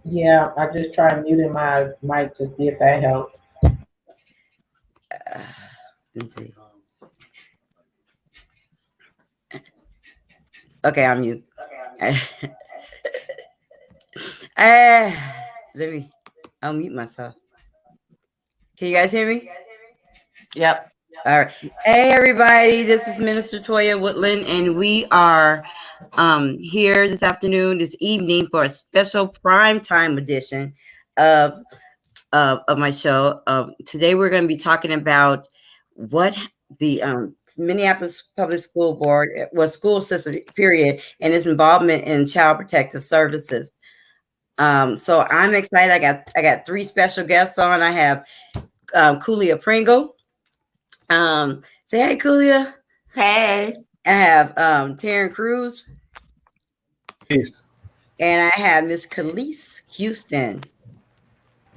Yeah, I just tried muting my mic to see if that helped. Let's see. Okay, I'm mute. uh, Let me unmute myself. Can you guys hear me? Yep. All right. Hey, everybody. This is Minister Toya Woodland, and we are here this afternoon, this evening, for a special prime time edition of of my show. Today, we're going to be talking about what the Minneapolis Public School Board, school system, period, and its involvement in child protective services. So I'm excited. I got three special guests on. I have Khulia Pringle. Say hey, Khulia. Hey. I have Taryn Cruz. Peace. And I have Miss Kelis Huston.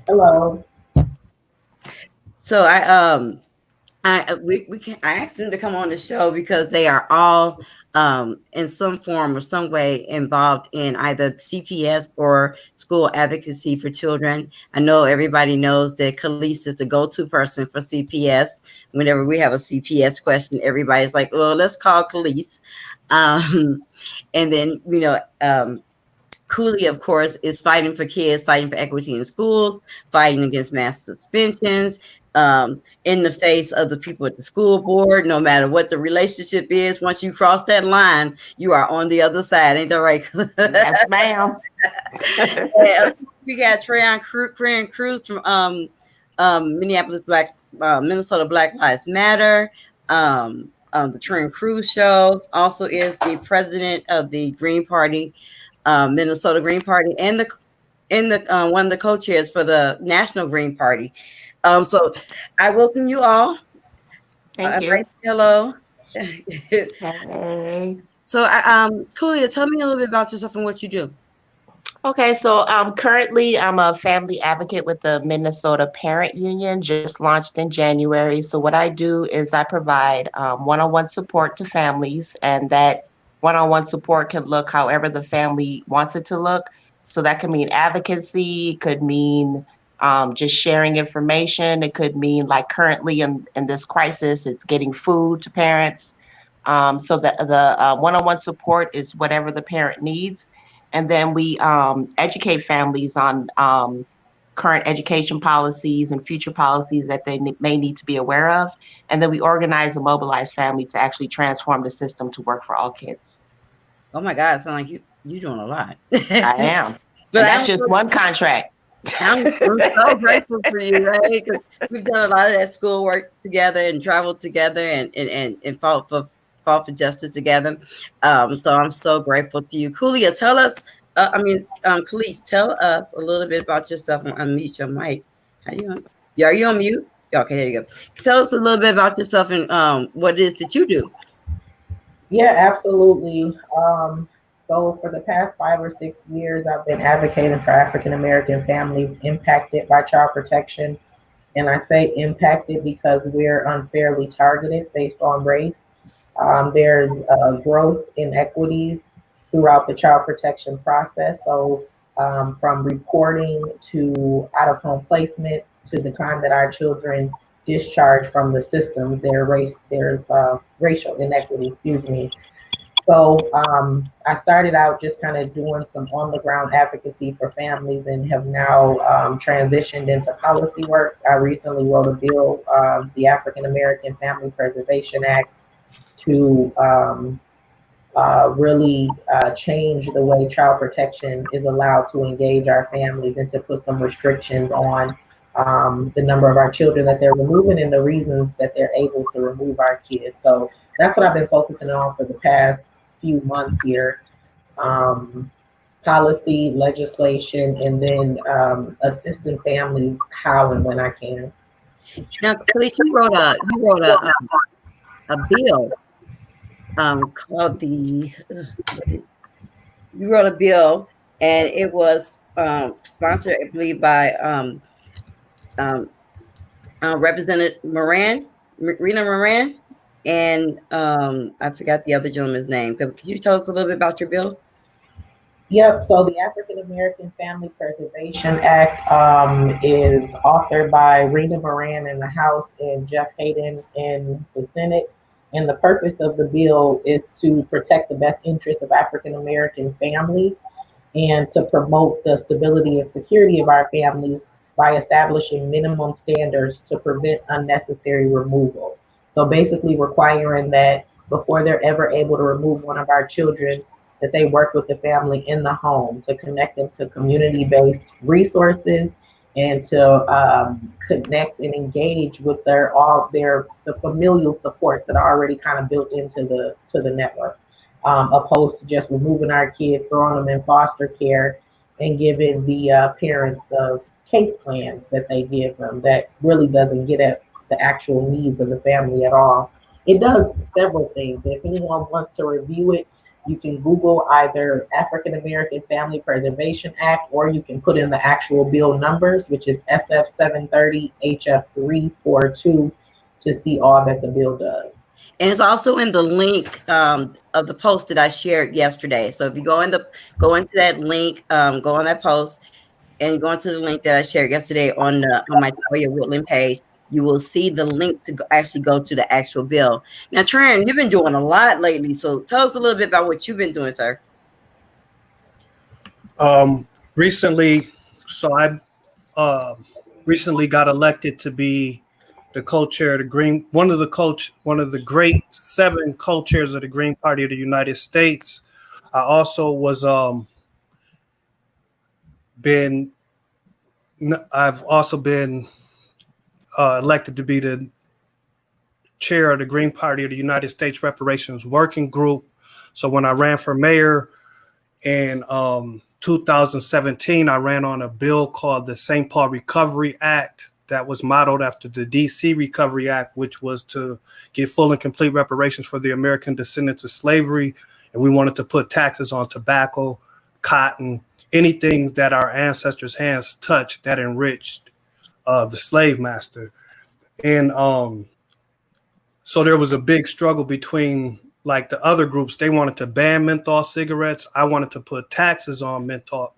Hello. So I asked them to come on the show because they are all in some form or some way involved in either CPS or school advocacy for children. I know everybody knows that Kelis is the go-to person for CPS. Whenever we have a CPS question, everybody's like, well, let's call Kelis. And then, Khulia, of course, is fighting for kids, fighting for equity in schools, fighting against mass suspensions, in the face of the people at the school board. No matter what the relationship is, once you cross that line, you are on the other side. Ain't that right? Yes, ma'am. We got Trayon Cruz from Minnesota Black Lives Matter. The Trayon Cruz Show also is the president of the Green Party. Minnesota Green Party, and the one of the co-chairs for the National Green Party. So I welcome you all. Thank you. Right, hello. Hey. So, Khulia, tell me a little bit about yourself and what you do. Okay, so currently I'm a family advocate with the Minnesota Parent Union, just launched in January. So what I do is I provide one-on-one support to families, and that one-on-one support can look however the family wants it to look. So that could mean advocacy, could mean just sharing information. It could mean, like currently in this crisis, it's getting food to parents. So the one-on-one support is whatever the parent needs. And then we educate families on current education policies and future policies that they may need to be aware of. And then we organize and mobilize family to actually transform the system to work for all kids. Oh my God, it sounds like you doing a lot. I am. But and that's just one contract. I'm so grateful for you, right? Because we've done a lot of that schoolwork together and traveled together and fought for justice together. So I'm so grateful to you. Khulia, tell us, Kelis, tell us a little bit about yourself and unmute your mic. How you on? Are you on mute? Okay, there you go. Tell us a little bit about yourself and what it is that you do. Yeah, absolutely. So for the past 5 or 6 years, I've been advocating for African American families impacted by child protection. And I say impacted because we're unfairly targeted based on race. There's growth inequities throughout the child protection process. So from reporting to out of home placement to the time that our children discharge from the system, there's racial inequity, excuse me. So I started out just kind of doing some on the ground advocacy for families and have now transitioned into policy work. I recently wrote a bill, the African American Family Preservation Act, to really change the way child protection is allowed to engage our families and to put some restrictions on the number of our children that they're removing and the reasons that they're able to remove our kids. So that's what I've been focusing on for the past few months here. Policy, legislation, and then assisting families how and when I can. Now, Kelis, you wrote a bill called the. You wrote a bill, and it was sponsored, I believe, by Representative Rena Moran, and I forgot the other gentleman's name. Could you tell us a little bit about your bill? Yep. So the African American Family Preservation Act is authored by Rita Moran in the House and Jeff Hayden in the Senate. And the purpose of the bill is to protect the best interests of African American families and to promote the stability and security of our families by establishing minimum standards to prevent unnecessary removal. So basically requiring that before they're ever able to remove one of our children, that they work with the family in the home to connect them to community-based resources and to connect and engage with their all their the familial supports that are already kind of built into the network, opposed to just removing our kids, throwing them in foster care, and giving the parents the case plans that they give them that really doesn't get at the actual needs of the family at all. It does several things. If anyone wants to review it, you can Google either African American Family Preservation Act, or you can put in the actual bill numbers, which is SF 730 HF 342, to see all that the bill does. And it's also in the link of the post that I shared yesterday. So if you go into that link, go on that post, and you go into the link that I shared yesterday on my Toya Woodland page, you will see the link to actually go to the actual bill. Now, Tran, you've been doing a lot lately, so tell us a little bit about what you've been doing, sir. Recently, so I recently got elected to be the co-chair of the Green, one of the great 7 co-chairs of the Green Party of the United States. I also was been I've also been elected to be the chair of the Green Party of the United States Reparations Working Group. So when I ran for mayor in 2017, I ran on a bill called the St. Paul Recovery Act that was modeled after the DC Recovery Act, which was to get full and complete reparations for the American descendants of slavery. And we wanted to put taxes on tobacco, cotton, anything that our ancestors' hands touched that enriched the slave master. And so there was a big struggle between, like, the other groups. They wanted to ban menthol cigarettes. I wanted to put taxes on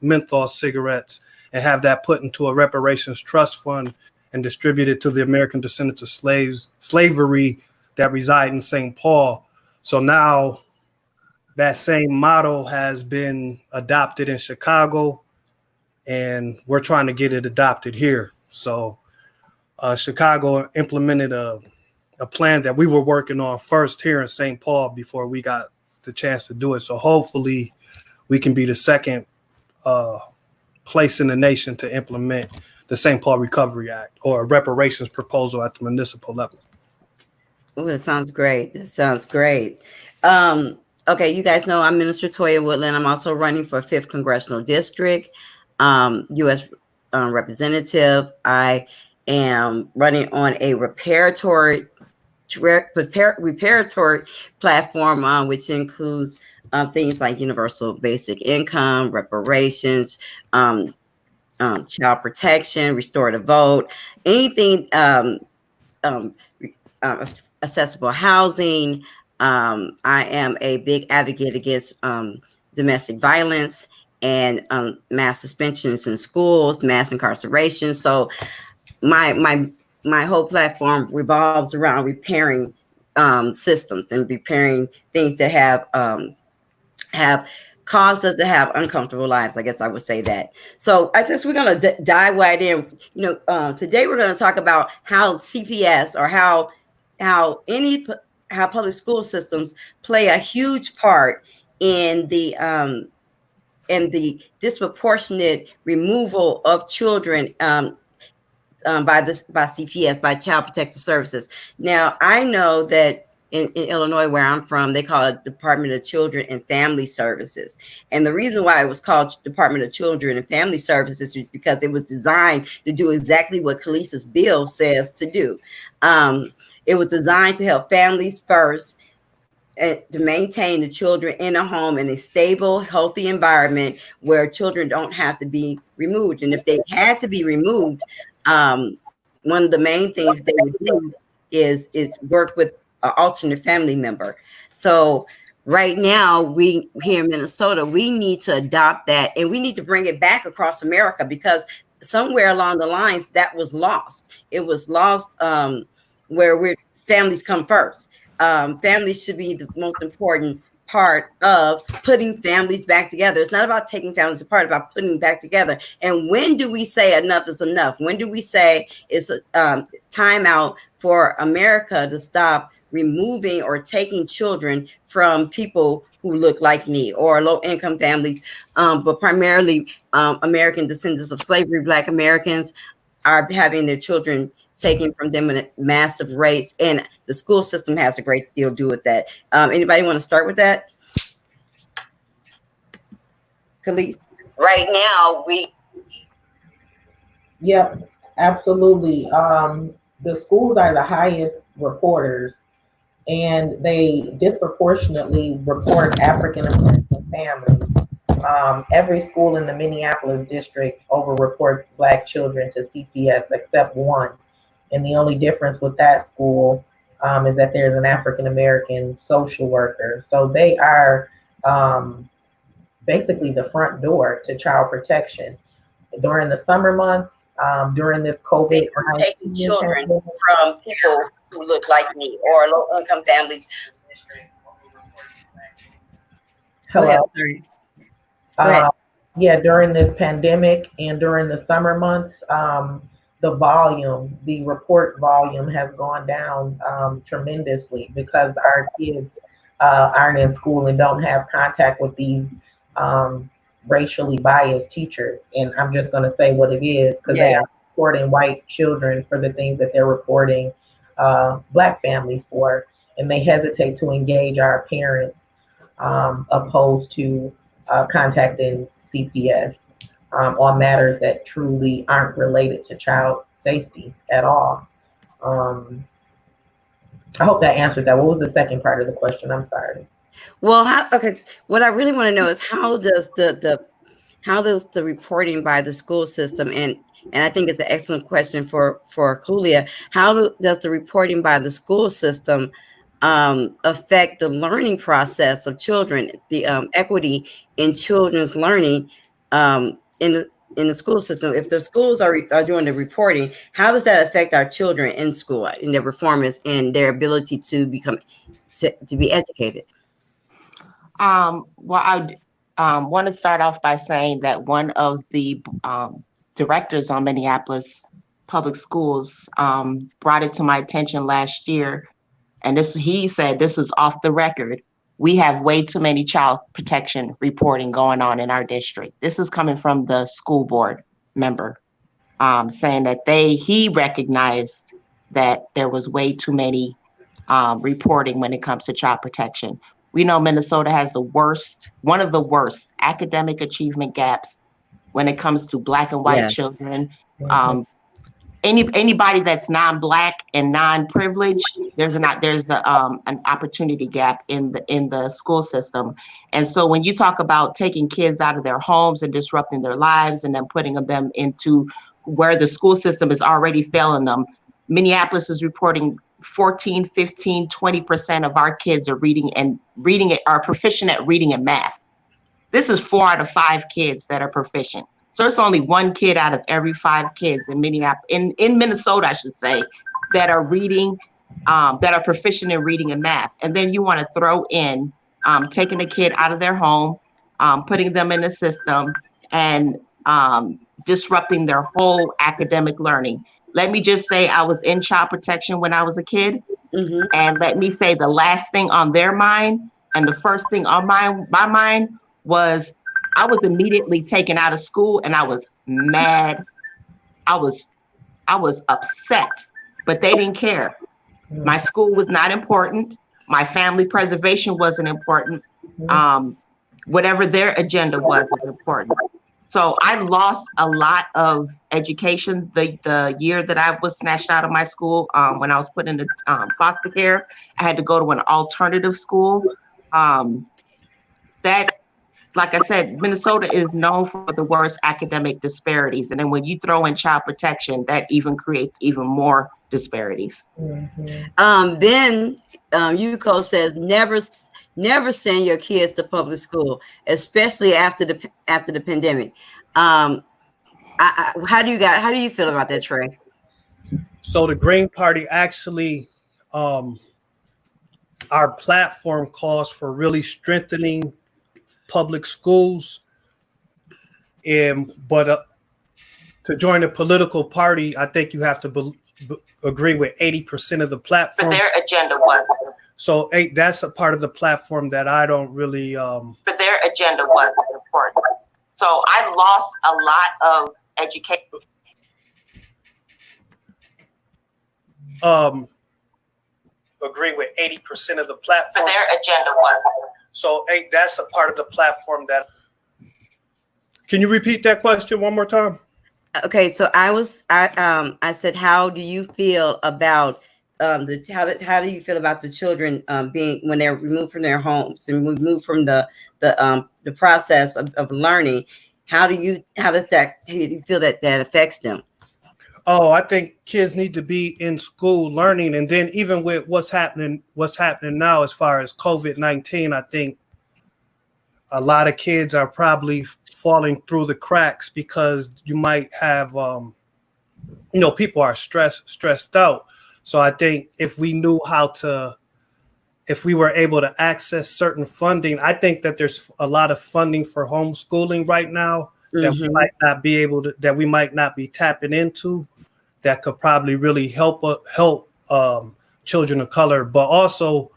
menthol cigarettes and have that put into a reparations trust fund and distributed to the American descendants of slavery that reside in St. Paul. So now that same model has been adopted in Chicago, and we're trying to get it adopted here. So Chicago implemented a plan that we were working on first here in St. Paul before we got the chance to do it. So hopefully we can be the second place in the nation to implement the St. Paul Recovery Act, or a reparations proposal at the municipal level. Oh, that sounds great. That sounds great. Okay, you guys know I'm Minister Toya Woodland. I'm also running for 5th Congressional District, U.S. Representative. I am running on a reparatory platform, which includes things like universal basic income, reparations, child protection, restore the vote, anything, accessible housing. I am a big advocate against domestic violence and mass suspensions in schools, mass incarceration. So my whole platform revolves around repairing systems and repairing things that have caused us to have uncomfortable lives. I guess I would say that. So I guess we're going to dive right in. Today we're going to talk about how CPS, or how public school systems play a huge part in the disproportionate removal of children by CPS, by Child Protective Services. Now, I know that in Illinois, where I'm from, they call it Department of Children and Family Services. And the reason why it was called Department of Children and Family Services is because it was designed to do exactly what Kelis's bill says to do. It was designed to help families first, to maintain the children in a home, in a stable, healthy environment where children don't have to be removed. And if they had to be removed, one of the main things they would do is work with an alternate family member. So right now, we here in Minnesota, we need to adopt that, and we need to bring it back across America, because somewhere along the lines that was lost. It was lost, where families come first. Families should be the most important part of putting families back together. It's not about taking families apart, it's about putting them back together. And when do we say enough is enough? When do we say it's time out for America to stop removing or taking children from people who look like me, or low income families, but primarily American descendants of slavery? Black Americans are having their children taken from them at massive rates, and the school system has a great deal to do with that. Anybody want to start with that? Kelis? Right now, Yep, absolutely. The schools are the highest reporters, and they disproportionately report African American families. Every school in the Minneapolis district overreports Black children to CPS except one. And the only difference with that school is that there's an African American social worker. So they are basically the front door to child protection. During the summer months, during this they are taking COVID-19 children pandemic. from people who look like me, or low income families. Go ahead. Hello. Sorry. Go ahead. Yeah, during this pandemic and during the summer months, the report volume has gone down tremendously, because our kids aren't in school and don't have contact with these um, racially biased teachers. And I'm just going to say what it is, because they Yeah. are reporting white children for the things that they're reporting Black families for. And they hesitate to engage our parents, opposed to contacting CPS on matters that truly aren't related to child safety at all. Um, I hope that answered that. What was the second part of the question? I'm sorry. Well, okay. What I really want to know is, how does the reporting by the school system, and I think it's an excellent question for Khulia. How does the reporting by the school system affect the learning process of children, the equity in children's learning in the school system? If the schools are doing the reporting, how does that affect our children in school, in their performance and their ability to be educated? Well, I want to start off by saying that one of the directors on Minneapolis Public Schools brought it to my attention last year, and he said this is off the record. We have way too many child protection reporting going on in our district. This is coming from the school board member, saying that he recognized that there was way too many reporting when it comes to child protection. We know Minnesota has one of the worst academic achievement gaps when it comes to Black and white children. Mhm. Anybody that's non-Black and non-privileged, there's an opportunity gap in the school system. And so when you talk about taking kids out of their homes and disrupting their lives, and then putting them into where the school system is already failing them, Minneapolis is reporting 14, 15, 20% of our kids are proficient at reading and math. This is 4 out of 5 kids that are proficient. So it's only 1 kid out of every 5 kids in Minnesota, I should say, that are proficient in reading and math. And then you want to throw in taking a kid out of their home, putting them in the system, and disrupting their whole academic learning. Let me just say, I was in child protection when I was a kid. Mm-hmm. And let me say, the last thing on their mind and the first thing on my mind was, I was immediately taken out of school, and I was mad. I was upset, but they didn't care. My school was not important. My family preservation wasn't important. Whatever their agenda was important. So I lost a lot of education the year that I was snatched out of my school. When I was put into foster care, I had to go to an alternative school. Like I said, Minnesota is known for the worst academic disparities. And then when you throw in child protection, that even creates even more disparities. Then Yuko says, never send your kids to public school, especially after the pandemic. How do you feel about that, Trey? So the Green Party actually, our platform calls for really strengthening public schools. And but to join a political party, I think you have to agree with 80% of the platforms. For their agenda was. So that's a part of the platform that I don't really. For their agenda was important. So I lost a lot of education. Agree with 80% of the platforms. For their agenda was. So that's a part of the platform that. Can you repeat that question one more time? Okay, so I said, how do you feel about how do you feel about the children being when they're removed from their homes and removed from the process of learning? How do you feel that affects them? Oh, I think kids need to be in school learning, and then even with what's happening now as far as COVID-19, I think a lot of kids are probably falling through the cracks because you might have, people are stressed out. So I think if we were able to access certain funding, I think that there's a lot of funding for homeschooling right now that we might not be that we might not be tapping into, that could probably really help children of color. But also,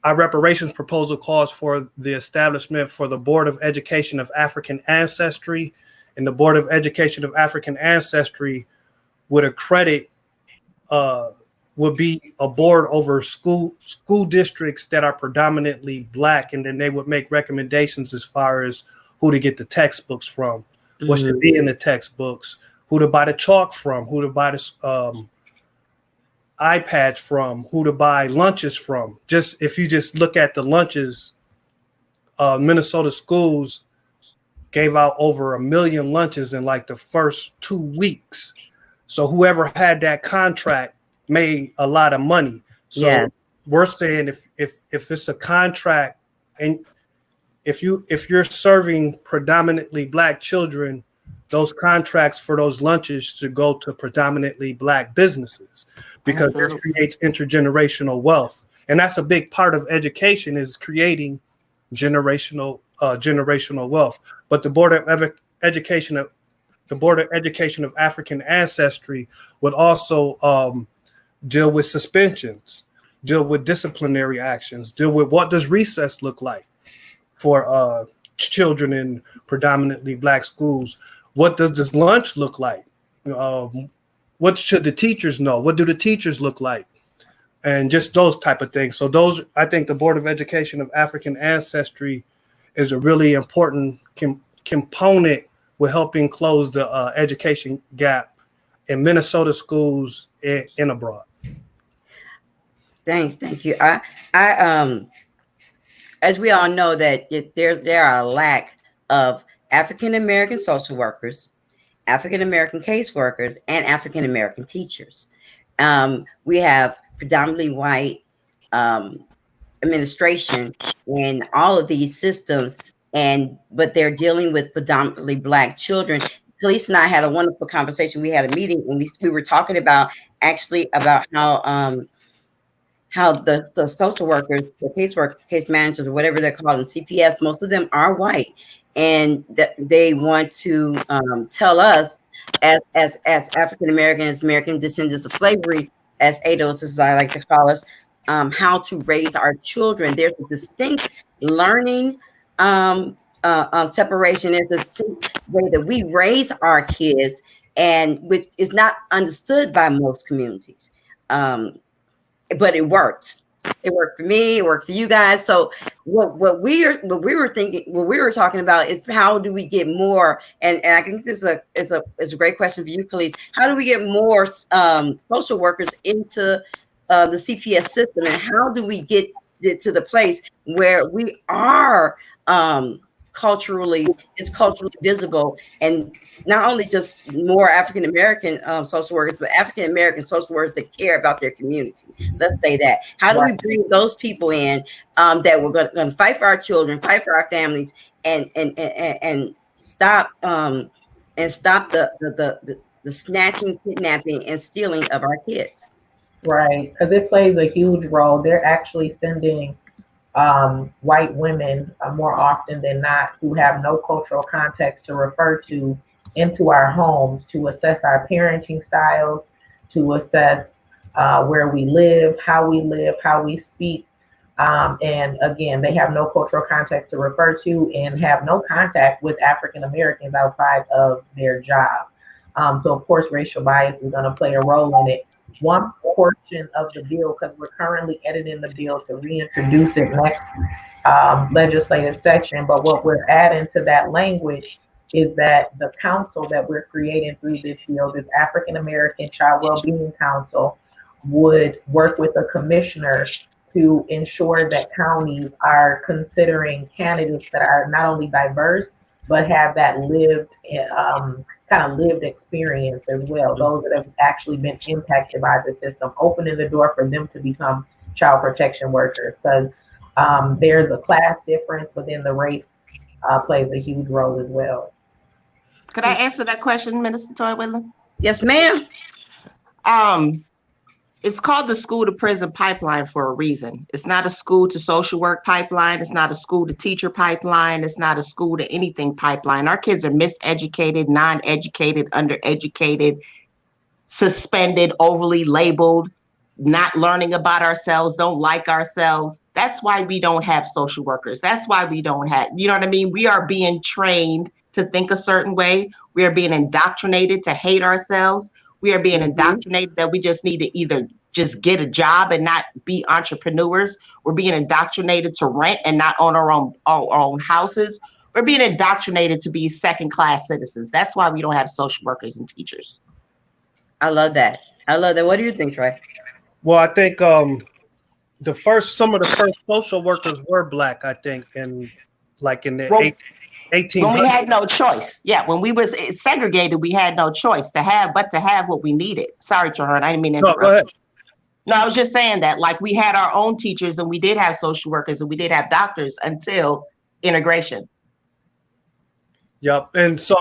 our reparations proposal calls for the establishment for the Board of Education of African Ancestry, and the Board of Education of African Ancestry would be a board over school districts that are predominantly Black, and then they would make recommendations as far as who to get the textbooks from, what should be in the textbooks, who to buy the chalk from, who to buy the iPads from, who to buy lunches from. Just if you just look at the lunches, Minnesota schools gave out over 1 million lunches in like the first 2 weeks. So whoever had that contract made a lot of money. So we're saying if it's a contract, and if you're serving predominantly Black children, those contracts for those lunches should go to predominantly Black businesses, because this creates intergenerational wealth. And that's a big part of education, is creating generational wealth. But the Board of Education of African Ancestry would also deal with suspensions, deal with disciplinary actions, deal with what does recess look like for children in predominantly Black schools. What does this lunch look like? What should the teachers know? What do the teachers look like? And just those type of things. So I think the Board of Education of African Ancestry is a really important component with helping close the education gap in Minnesota schools and abroad. Thank you. I as we all know that there are a lack of African American social workers, African American caseworkers, and African American teachers. We have predominantly white administration in all of these systems, but they're dealing with predominantly Black children. Kelis and I had a wonderful conversation. We had a meeting, and we were talking about how the social workers, the case managers, or whatever they're called in CPS, most of them are white, and that they want to tell us as African Americans, American descendants of slavery, as ADOS, as I like to call us, how to raise our children. There's a distinct learning separation. There's a distinct way that we raise our kids, and which is not understood by most communities. But it works. It worked for me. It worked for you guys. So what we were talking about is how do we get more? And I think this is a great question for you, Kelis. How do we get more social workers into the CPS system, and how do we get it to the place where we are is culturally visible, and not only just more African American social workers, but African American social workers that care about their community. Let's say that. How do we bring those people in that we're going to fight for our children, fight for our families, and stop the snatching, kidnapping, and stealing of our kids? Right, because it plays a huge role. They're actually sending white women more often than not who have no cultural context to refer to into our homes to assess our parenting styles, to assess where we live, how we speak. And again, they have no cultural context to refer to and have no contact with African Americans outside of their job. So, of course, racial bias is going to play a role in it. One portion of the bill, because we're currently editing the bill to reintroduce it next legislative section, but what we're adding to that language is that the council that we're creating through this bill, this African American Child Wellbeing Council, would work with a commissioner to ensure that counties are considering candidates that are not only diverse, but have that kind of lived experience as well. Those that have actually been impacted by the system, opening the door for them to become child protection workers, because there's a class difference, but then the race plays a huge role as well. Could I answer that question, Minister Toy Whitland? Yes, ma'am. It's called the school to prison pipeline for a reason. It's not a school to social work pipeline. It's not a school to teacher pipeline. It's not a school to anything pipeline. Our kids are miseducated, non-educated, undereducated, suspended, overly labeled, not learning about ourselves, don't like ourselves. That's why we don't have social workers. That's why we don't have, you know what I mean? We are being trained to think a certain way. We are being indoctrinated to hate ourselves. We are being indoctrinated that we just need to either just get a job and not be entrepreneurs. We're being indoctrinated to rent and not own our own houses. We're being indoctrinated to be second-class citizens. That's why we don't have social workers and teachers. I love that. What do you think, Trey? Well, I think some of the first social workers were Black, I think, and like in the 1800s. When we had no choice. Yeah, when we was segregated, we had no choice to have what we needed. Sorry, Traherne, I didn't mean to interrupt. No, go ahead. No, I was just saying that, like, we had our own teachers and we did have social workers and we did have doctors until integration. Yep. And so,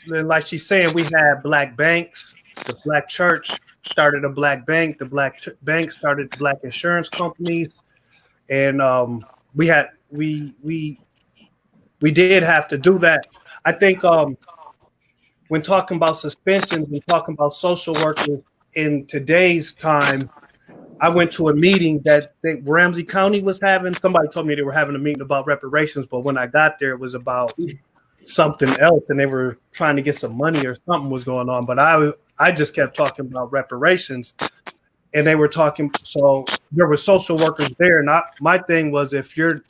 like she's saying, we had Black banks. The Black church started a Black bank. The Black bank started Black insurance companies. And we did have to do that. I think when talking about suspensions and talking about social workers in today's time, I went to a meeting that Ramsey County was having. Somebody told me they were having a meeting about reparations, but when I got there, it was about something else, and they were trying to get some money or something was going on. But I just kept talking about reparations, and they were talking. So there were social workers there, and my thing was if you're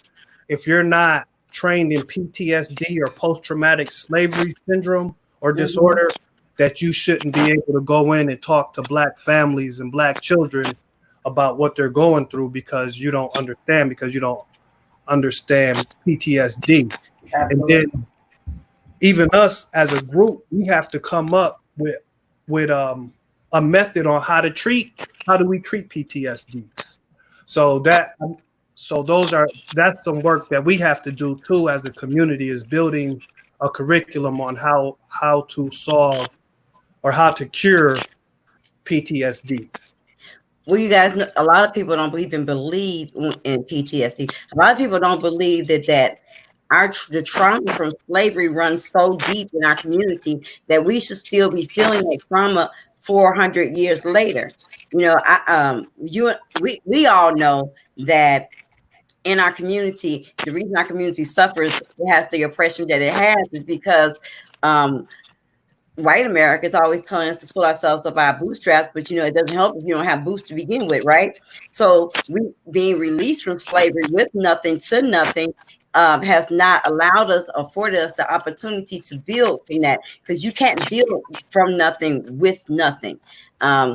not trained in PTSD or post-traumatic slavery syndrome or disorder, that you shouldn't be able to go in and talk to Black families and Black children about what they're going through because you don't understand PTSD. Absolutely. And then even us as a group, we have to come up with a method on how do we treat PTSD. That's some work that we have to do too as a community, is building a curriculum on how to solve or how to cure PTSD. Well, you guys know, a lot of people don't believe in PTSD. A lot of people don't believe that the trauma from slavery runs so deep in our community that we should still be feeling that trauma 400 years later. You know, we all know that in our community, the reason our community suffers, it has the oppression that it has, is because white America is always telling us to pull ourselves up by our bootstraps, but it doesn't help if you don't have boots to begin with, right? So we being released from slavery with nothing to nothing has not afforded us the opportunity to build from that, because you can't build from nothing with nothing.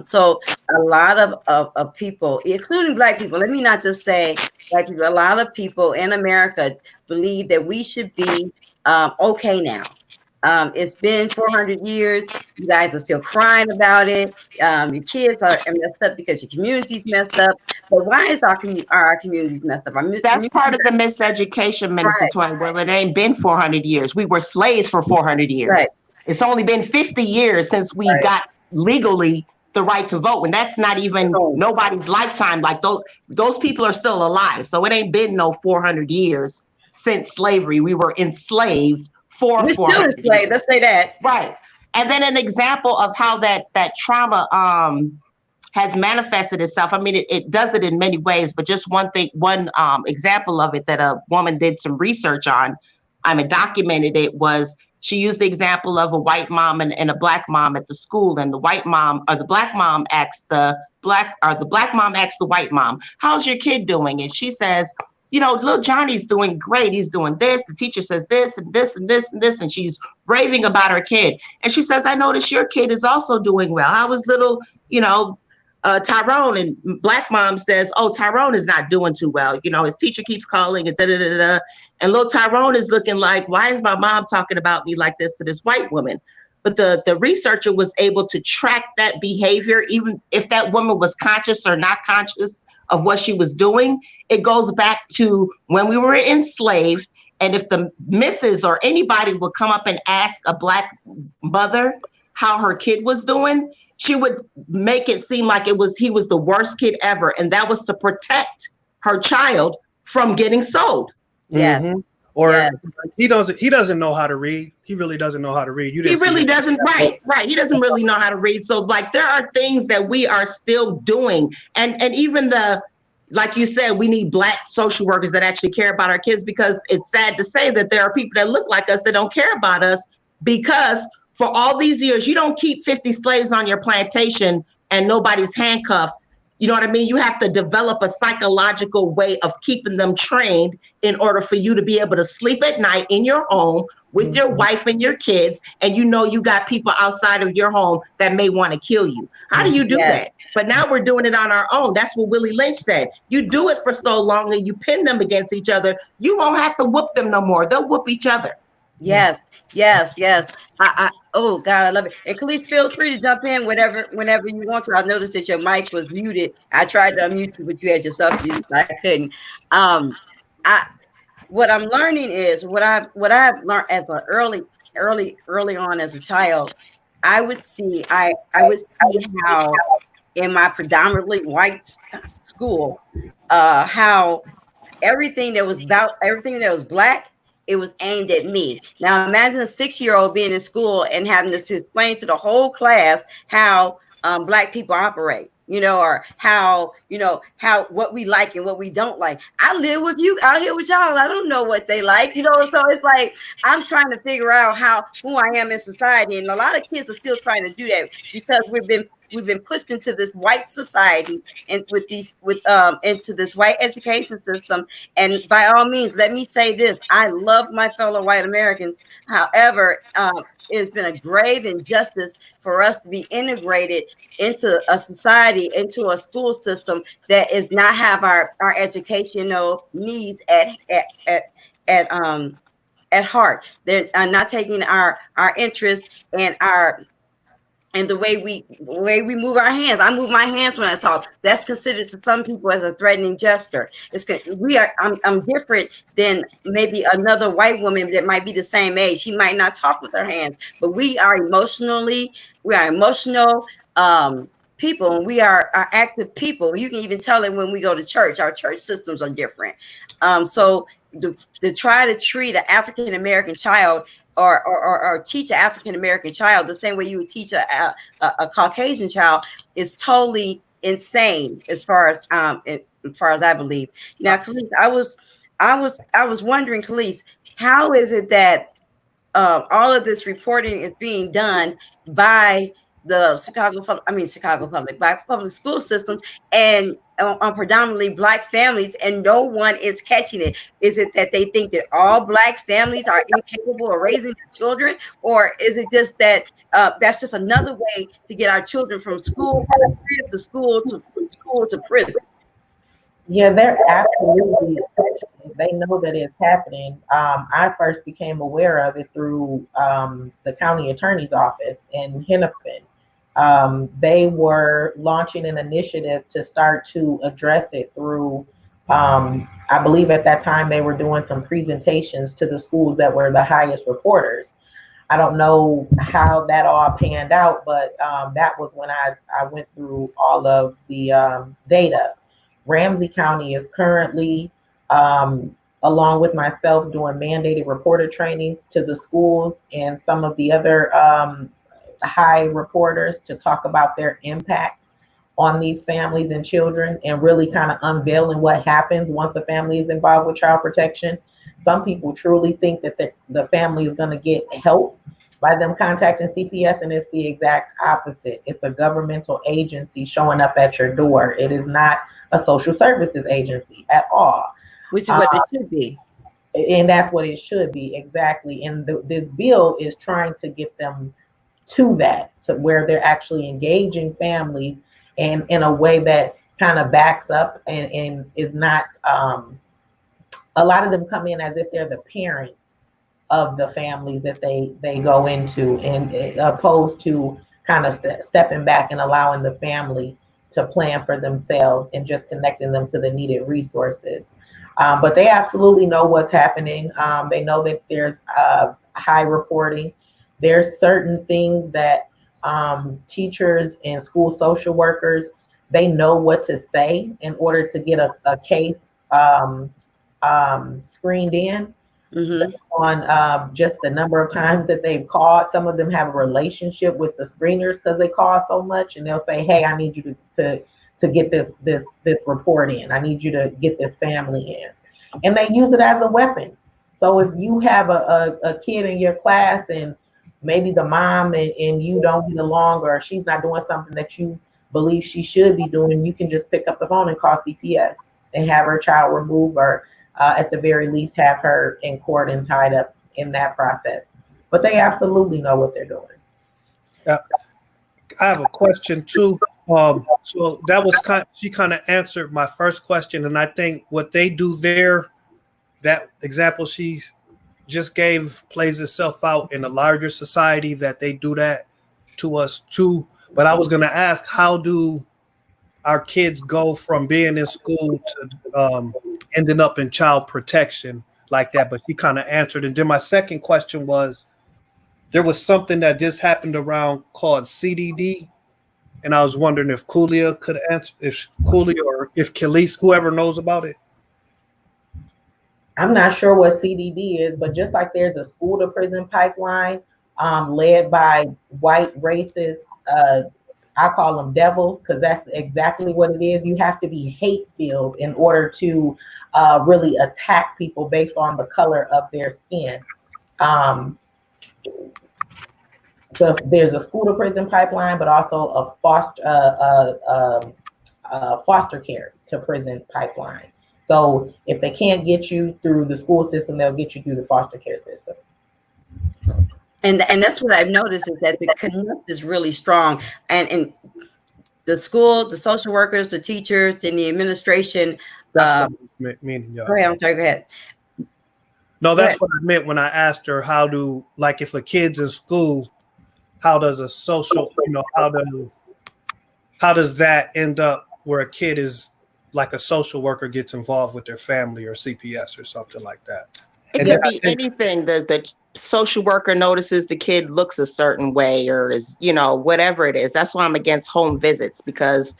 So a lot of people, including Black people, let me not just say Black people, a lot of people in America believe that we should be okay now. It's been 400 years. You guys are still crying about it. Your kids are messed up because your community's messed up. But why is our communities messed up? Our That's part communities of the miseducation, are Minister Twain. Well, it ain't been 400 years. We were slaves for 400 right, years. It's only been 50 years since we right, got legally the right to vote. And that's not even right. nobody's lifetime. Like those people are still alive. So it ain't been no 400 years since slavery. We were enslaved for We're still 400 enslaved. years. Let's say that. Right. And then an example of how that trauma has manifested itself. I mean, it does it in many ways, but just one example of it that a woman did some research on, and documented it, was she used the example of a white mom and a Black mom at the school, and the white mom or the Black mom asks the Black mom asks the white mom, "How's your kid doing?" And she says, little Johnny's doing great. He's doing this. The teacher says this and this and this and this. And she's raving about her kid. And she says, "I noticed your kid is also doing well. How was little, Tyrone?" And Black mom says, "Oh, Tyrone is not doing too well. His teacher keeps calling and da da da da." And little Tyrone is looking like, "Why is my mom talking about me like this to this white woman?" But the researcher was able to track that behavior, even if that woman was conscious or not conscious of what she was doing. It goes back to when we were enslaved. And if the missus or anybody would come up and ask a Black mother how her kid was doing, she would make it seem like he was the worst kid ever. And that was to protect her child from getting sold. Yes. Mm-hmm. Or yes. he doesn't know how to read. He really doesn't know how to read. He really doesn't. Right. He doesn't really know how to read. So there are things that we are still doing. And even like you said, we need Black social workers that actually care about our kids, because it's sad to say that there are people that look like us that don't care about us, because for all these years, you don't keep 50 slaves on your plantation and nobody's handcuffed. You know what I mean? You have to develop a psychological way of keeping them trained in order for you to be able to sleep at night in your home with your wife and your kids, and you got people outside of your home that may want to kill you. How do you do that? But now we're doing it on our own. That's what Willie Lynch said. You do it for so long and you pin them against each other, you won't have to whoop them no more. They'll whoop each other. Yes. Oh God, I love it. And Kelis, feel free to jump in whenever you want to. I noticed that your mic was muted. I tried to unmute you, but you had yourself muted. I couldn't. What I'm learning is what I've learned as an early on as a child. I would see how in my predominantly white school, how everything that was Black, it was aimed at me. Now imagine a 6-year-old being in school and having to explain to the whole class how Black people operate, or how what we like and what we don't like. I live with you out here with y'all. I don't know what they like, so it's like I'm trying to figure out who I am in society. And a lot of kids are still trying to do that because we've been pushed into this white society and into this white education system. And by all means, let me say this: I love my fellow white Americans. However, it's been a grave injustice for us to be integrated into a society, into a school system that is not have our educational needs at heart. They're not taking our interests and the way we move our hands. I move my hands when I talk. That's considered to some people as a threatening gesture. I'm different than maybe another white woman that might be the same age. She might not talk with her hands, but we are emotional people, and we are active people. You can even tell it when we go to church. Our church systems are different. So to try to treat an African American child or teach an African American child the same way you would teach a Caucasian child is totally insane, as far as I believe. Now, Kelis, I was wondering, Kelis, how is it that all of this reporting is being done by the Black public school system and on predominantly Black families, and no one is catching it? Is it that they think that all Black families are incapable of raising their children, or is it just that that's just another way to get our children from school to school to school to prison? Yeah, they're absolutely catching it. They know that it's happening. I first became aware of it through the county attorney's office in Hennepin. They were launching an initiative to start to address it through, I believe at that time they were doing some presentations to the schools that were the highest reporters. I don't know how that all panned out, but that was when I went through all of the data. Ramsey County is currently, along with myself, doing mandated reporter trainings to the schools and some of the other high reporters to talk about their impact on these families and children, and really kind of unveiling what happens once a family is involved with child protection. Some people truly think that the family is going to get help by them contacting CPS, and it's the exact opposite. It's a governmental agency showing up at your door. It is not a social services agency at all. Which is what it should be. And that's what it should be, exactly. And this bill is trying to get them to that, so where they're actually engaging families and in a way that kind of backs up and is not, a lot of them come in as if they're the parents of the families that they go into, and opposed to kind of stepping back and allowing the family to plan for themselves and just connecting them to the needed resources. But they absolutely know what's happening. They know that there's high reporting. There's certain things that teachers and school social workers, they know what to say in order to get a case screened in. Mm-hmm. On just the number of times that they've called. Some of them have a relationship with the screeners because they call so much, and they'll say, "Hey, I need you to get this report in. I need you to get this family in," and they use it as a weapon. So if you have a kid in your class and maybe the mom and you don't get along, or she's not doing something that you believe she should be doing, you can just pick up the phone and call CPS and have her child removed, or at the very least have her in court and tied up in that process. But they absolutely know what they're doing. I have a question too. So that was she kind of answered my first question, and I think what they do there, that example she just gave, plays itself out in a larger society, that they do that to us too. But I was going to ask, how do our kids go from being in school to ending up in child protection like that? But she kind of answered. And then my second question was, there was something that just happened around called CDD. And I was wondering if Khulia could answer, if Khulia or if Kelis, whoever knows about it. I'm not sure what CDD is, but just like there's a school to prison pipeline led by white racist, I call them devils, because that's exactly what it is. You have to be hate-filled in order to really attack people based on the color of their skin. So there's a school to prison pipeline, but also a foster care to prison pipeline. So if they can't get you through the school system, they'll get you through the foster care system. And that's what I've noticed, is that the connect is really strong. And the school, the social workers, the teachers, and the administration. That's what I mean. Yeah. Go ahead. I'm sorry. Go ahead. No, that's what I meant when I asked her, how do, like, if a kid's in school, how does a social, how does that end up where a kid is, like, a social worker gets involved with their family or CPS or something like that? It could be anything. The social worker notices the kid looks a certain way, or is, whatever it is. That's why I'm against home visits, because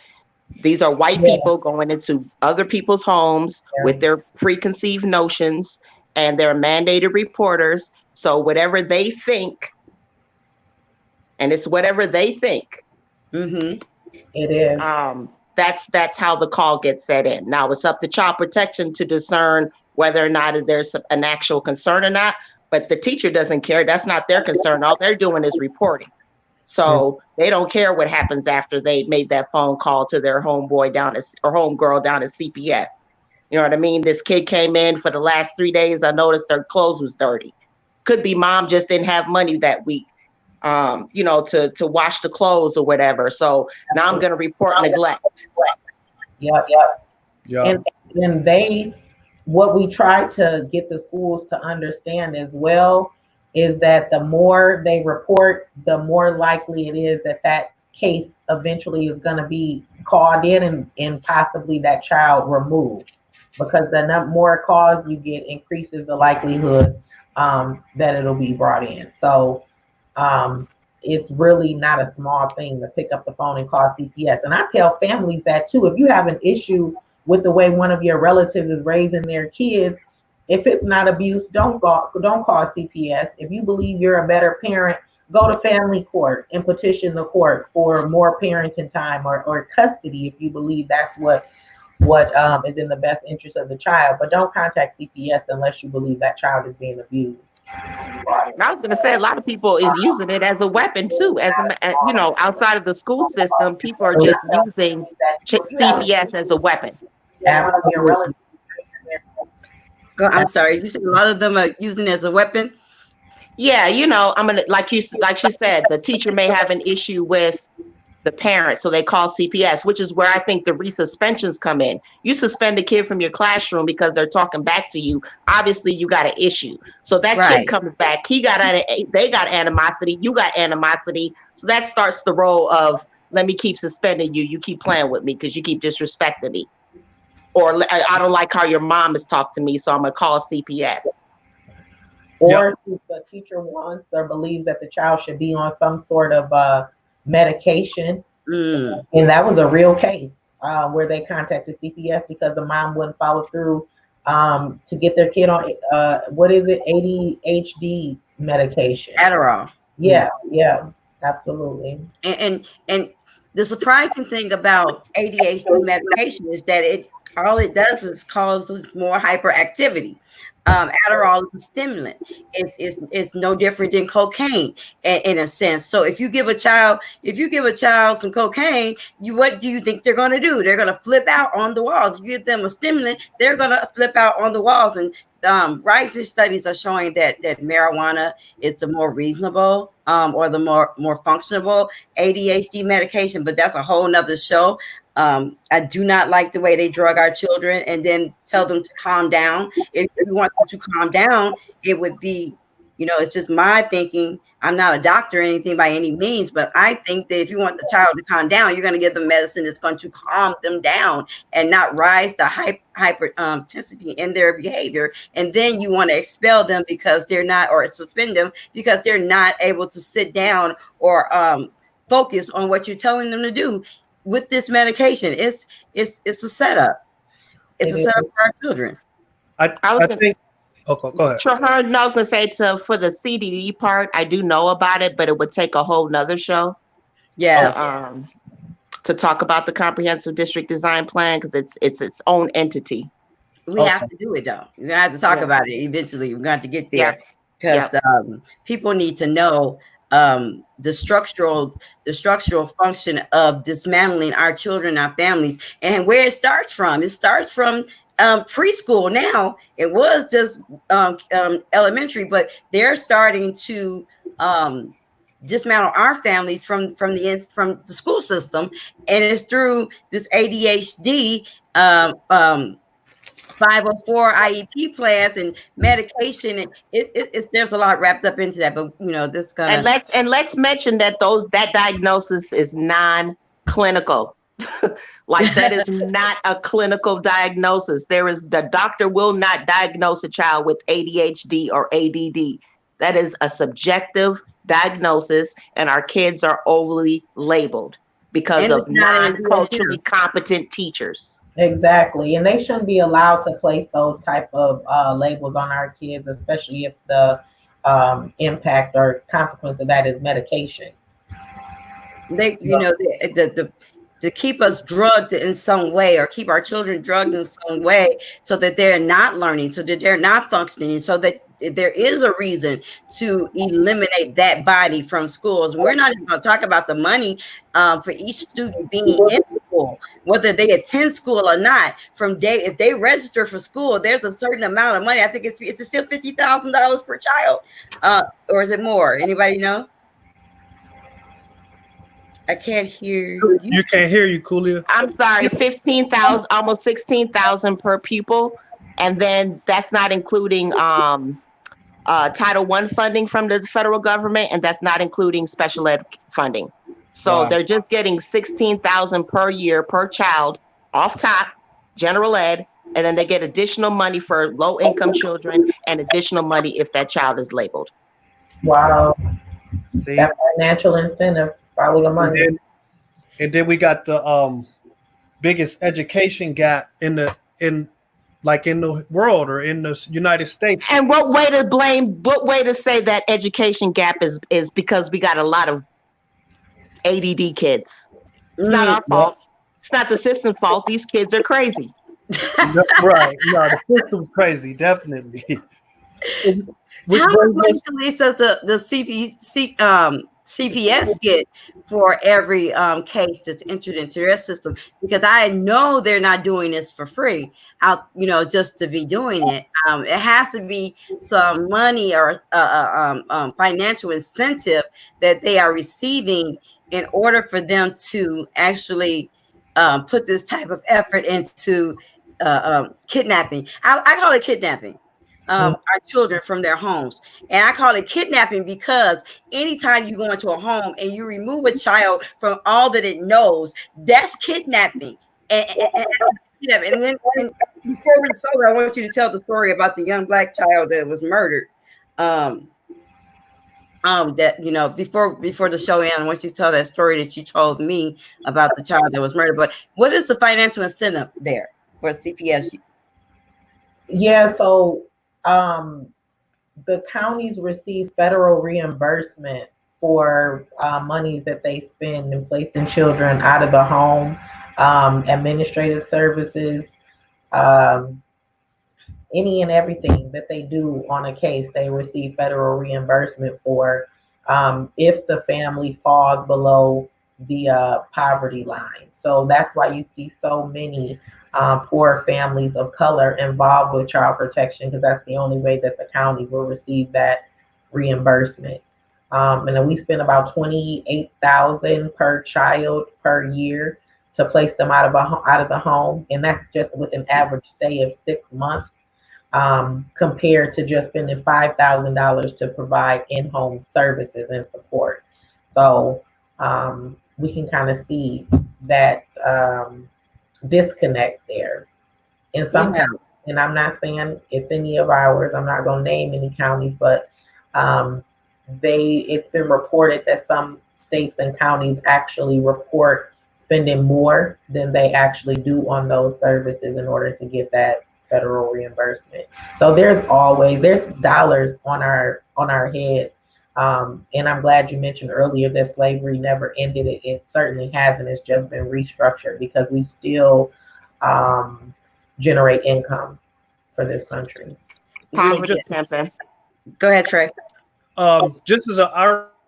these are white people going into other people's homes with their preconceived notions, and they're mandated reporters. So whatever they think, and it's whatever they think. Mm-hmm. It is. That's how the call gets set in. Now it's up to child protection to discern whether or not there's an actual concern or not. But the teacher doesn't care. That's not their concern. All they're doing is reporting. So they don't care what happens after they made that phone call to their homeboy down at, or homegirl down at CPS. You know what I mean? This kid came in for the last 3 days. I noticed their clothes was dirty. Could be mom just didn't have money that week, to wash the clothes or whatever. So now I'm going to report neglect. Yep. Yeah. And what we try to get the schools to understand as well is that the more they report, the more likely it is that case eventually is going to be called in and possibly that child removed, because the more calls you get increases the likelihood that it'll be brought in. So it's really not a small thing to pick up the phone and call CPS. And I tell families that too. If you have an issue with the way one of your relatives is raising their kids, if it's not abuse, don't call CPS. If you believe you're a better parent, go to family court and petition the court for more parenting time or custody if you believe that's what is in the best interest of the child. But don't contact CPS unless you believe that child is being abused. I was going to say a lot of people is using it as a weapon too. Outside of the school system, people are just using CPS as a weapon. Absolutely. I'm sorry. You said a lot of them are using it as a weapon. Yeah, I'm gonna like she said, the teacher may have an issue with the parent, so they call CPS, which is where I think the resuspensions come in. You suspend a kid from your classroom because they're talking back to you. Obviously, you got an issue. So that kid comes back. They got animosity. You got animosity. So that starts the role of, let me keep suspending you. You keep playing with me because you keep disrespecting me. Or I don't like how your mom has talked to me, so I'm going to call CPS. Or if the teacher wants or believes that the child should be on some sort of medication. And that was a real case where they contacted CPS because the mom wouldn't follow through to get their kid on, ADHD medication. Adderall. Yeah, absolutely. And the surprising thing about ADHD medication is that all it does is cause more hyperactivity. Adderall is a stimulant. It's no different than cocaine in a sense. So if you give a child some cocaine, what do you think they're going to do? They're going to flip out on the walls. You give them a stimulant, they're going to flip out on the walls. And recent studies are showing that marijuana is the more reasonable or the more functional ADHD medication, but that's a whole nother show. I do not like the way they drug our children and then tell them to calm down. If you want them to calm down, it would be, it's just my thinking. I'm not a doctor or anything by any means, but I think that if you want the child to calm down, you're going to give them medicine that's going to calm them down and not rise the hyper intensity in their behavior. And then you want to expel them because they're not, or suspend them because they're not able to sit down or focus on what you're telling them to do. With this medication, it's a setup. It's a setup for our children. I think. Oh, go ahead. Sure. I was going to say for the CDD part, I do know about it, but it would take a whole nother show. Yeah. To talk about the comprehensive district design plan because it's its own entity. We have to do it though. We're gonna have to talk about it eventually. We're going to have to get there because people need to know the structural function of dismantling our children, our families, and where it starts from. It starts from preschool. Now it was just elementary, but they're starting to dismantle our families from the school system, and it's through this ADHD 504 IEP plans and medication, and it's there's a lot wrapped up into that. But this kind of let's mention that that diagnosis is non-clinical. Like that is not a clinical diagnosis. The doctor will not diagnose a child with ADHD or ADD. That is a subjective diagnosis, and our kids are overly labeled because of non-culturally competent teachers. Exactly. And they shouldn't be allowed to place those type of labels on our kids, especially if the impact or consequence of that is medication. To keep us drugged in some way, or keep our children drugged in some way, so that they're not learning, so that they're not functioning, so that there is a reason to eliminate that body from schools. We're not even going to talk about the money for each student being in school, whether they attend school or not. From day, if they register for school, there's a certain amount of money. I think it's still $50,000 per child, or is it more? Anybody know? I can't hear you. You can't hear you, Khulia. I'm sorry, 15,000, almost 16,000 per pupil, and then that's not including Title I funding from the federal government, and that's not including special ed funding. So they're just getting 16,000 per year per child off top, general ed, and then they get additional money for low income children and additional money if that child is labeled. Wow. See? That financial incentive, follow the money. And then we got the biggest education gap in the world or in the United States. And what way to say that education gap is because we got a lot of ADD kids. It's not our fault. It's not the system's fault. These kids are crazy. Right. No, the system's crazy, definitely. How much does the CPS get for every case that's entered into their system? Because I know they're not doing this for free, out just to be doing it. It has to be some money or financial incentive that they are receiving in order for them to actually put this type of effort into kidnapping. I call it kidnapping. Our children from their homes. And I call it kidnapping because anytime you go into a home and you remove a child from all that it knows, that's kidnapping. And then before it's over, I want you to tell the story about the young black child that was murdered. That before the show ends, I want you to tell that story that you told me about the child that was murdered. But what is the financial incentive there for CPS? Yeah, so the counties receive federal reimbursement for monies that they spend in placing children out of the home, administrative services, any and everything that they do on a case, they receive federal reimbursement for if the family falls below the poverty line. So that's why you see so many poor families of color involved with child protection, because that's the only way that the counties will receive that reimbursement. And then we spend about $28,000 per child per year to place them out of the home, and that's just with an average stay of 6 months, compared to just spending $5,000 to provide in-home services and support. So we can kind of see that disconnect there in some counties. And I'm not saying it's any of ours. I'm not going to name any counties, but it's been reported that some states and counties actually report spending more than they actually do on those services in order to get that federal reimbursement. So there's dollars on our heads. And I'm glad you mentioned earlier that slavery never ended. It certainly hasn't. It's just been restructured because we still generate income for this country. Poverty campaign. Go ahead, Trey. Just as an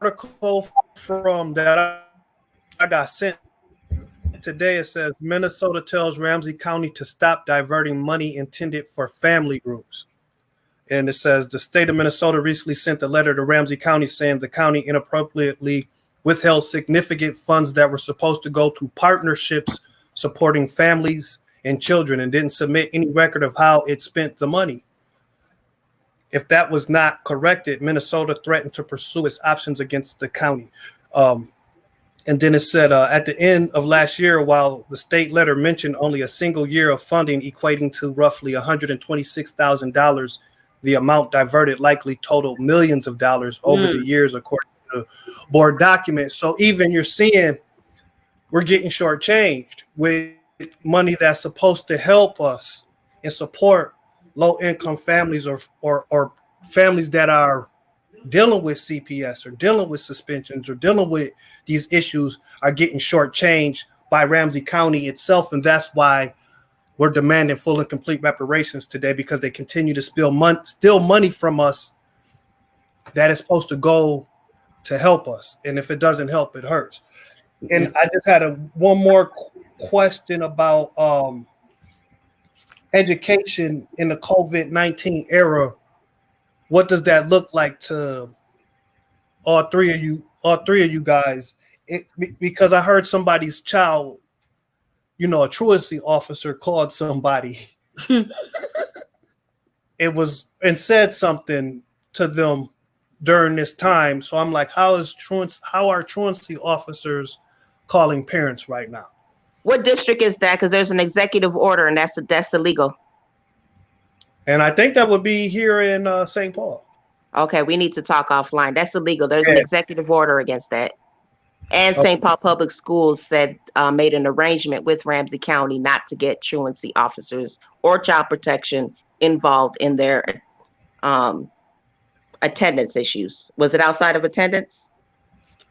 article from that I got sent today, it says Minnesota tells Ramsey County to stop diverting money intended for family groups. And it says the state of Minnesota recently sent a letter to Ramsey County saying the county inappropriately withheld significant funds that were supposed to go to partnerships supporting families and children and didn't submit any record of how it spent the money. If that was not corrected, Minnesota threatened to pursue its options against the county. And then it said at the end of last year, while the state letter mentioned only a single year of funding equating to roughly $126,000, the amount diverted likely totaled millions of dollars over the years, according to the board documents. So even you're seeing we're getting shortchanged with money that's supposed to help us and support low-income families or families that are dealing with CPS or dealing with suspensions or dealing with these issues are getting shortchanged by Ramsey County itself. And that's why we're demanding full and complete reparations today because they continue to steal money from us that is supposed to go to help us. And if it doesn't help, it hurts. And I just had one more question about education in the COVID-19 era. What does that look like to all three of you guys? Because I heard somebody's child, a truancy officer called somebody. And said something to them during this time. So I'm like, how are truancy officers calling parents right now? What district is that? Because there's an executive order, and that's illegal. And I think that would be here in St. Paul. Okay, we need to talk offline. That's illegal. There's an executive order against that. And St. Paul Public Schools made an arrangement with Ramsey County not to get truancy officers or child protection involved in their attendance issues. Was it outside of attendance?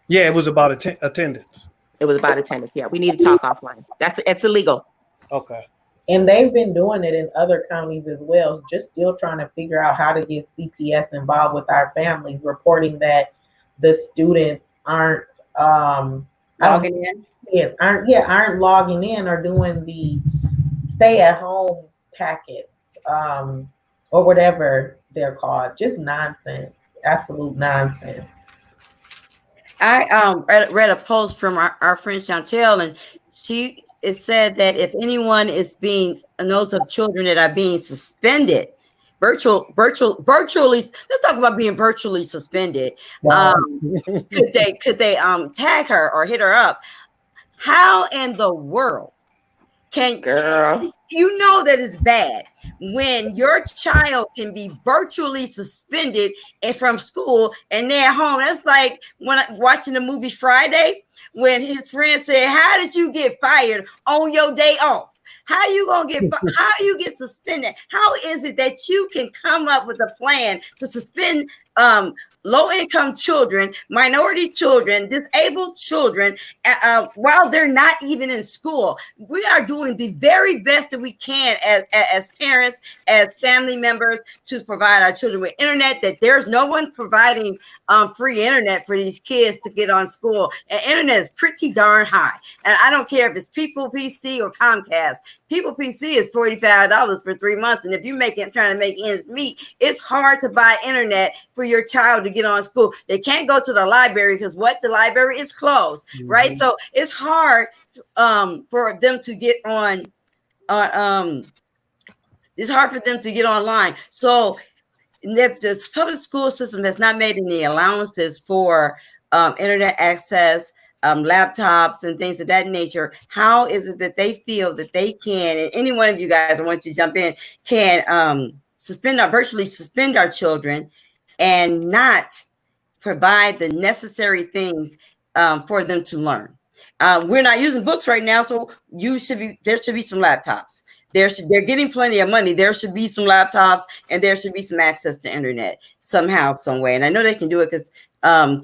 Yeah, it was about attendance. It was about attendance. Yeah, we need to talk offline. It's illegal. Okay. And they've been doing it in other counties as well, just still trying to figure out how to get CPS involved with our families, reporting that the students aren't logging in. Yes, aren't logging in or doing the stay at home packets, or whatever they're called. Just nonsense. Absolute nonsense. I read a post from our friend Chantel, and it said that if anyone knows of children that are being suspended, virtually, let's talk about being virtually suspended. Wow. Could they tag her or hit her up? How in the world girl, you know that it's bad when your child can be virtually suspended and from school and they're at home? That's like when watching the movie Friday, when his friend said, "How did you get fired on your day off? How you get suspended? How is it that you can come up with a plan to suspend low-income children, minority children, disabled children, while they're not even in school?" We are doing the very best that we can as parents, as family members, to provide our children with internet. That there's no one providing free internet for these kids to get on school. And internet is pretty darn high. And I don't care if it's People PC or Comcast. People PC is $45 for 3 months. And if you're trying to make ends meet, it's hard to buy internet for your child to get on school. They can't go to the library because the library is closed, right? So it's hard for them to get on. It's hard for them to get online. So if the public school system has not made any allowances for internet access, laptops and things of that nature, how is it that they feel that they can, and any one of you guys, I want you to jump in, can virtually suspend our children and not provide the necessary things for them to learn? We're not using books right now, so there should be some laptops. They're getting plenty of money. There should be some laptops and there should be some access to internet somehow, some way. And I know they can do it because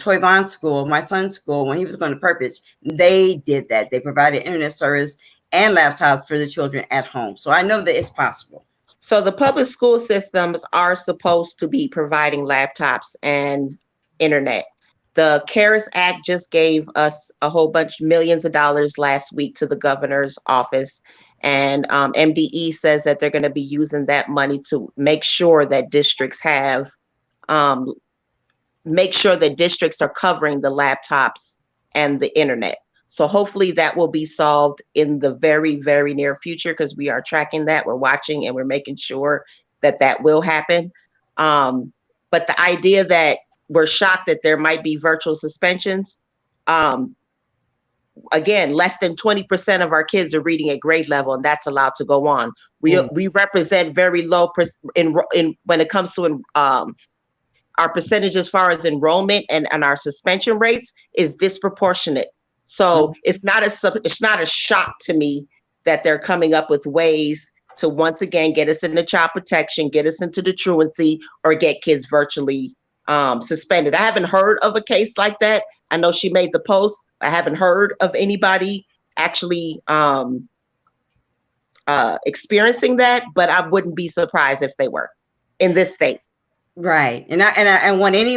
Toy Vaughn's school, my son's school, when he was going to Purpose, they did that. They provided internet service and laptops for the children at home. So I know that it's possible. So the public school systems are supposed to be providing laptops and internet. The CARES Act just gave us a whole bunch, millions of dollars last week to the governor's office. And MDE says that they're going to be using that money to make sure that districts are covering the laptops and the internet. So hopefully that will be solved in the very, very near future, because we are tracking that. We're watching and we're making sure that will happen. But the idea that we're shocked that there might be virtual suspensions, again, less than 20% of our kids are reading at grade level, and that's allowed to go on. We represent very low in when it comes to our percentage as far as enrollment and our suspension rates is disproportionate. So it's not a shock to me that they're coming up with ways to once again get us into child protection, get us into the truancy, or get kids virtually suspended. I haven't heard of a case like that. I know she made the post. I haven't heard of anybody actually experiencing that, but I wouldn't be surprised if they were in this state. Right. And I want any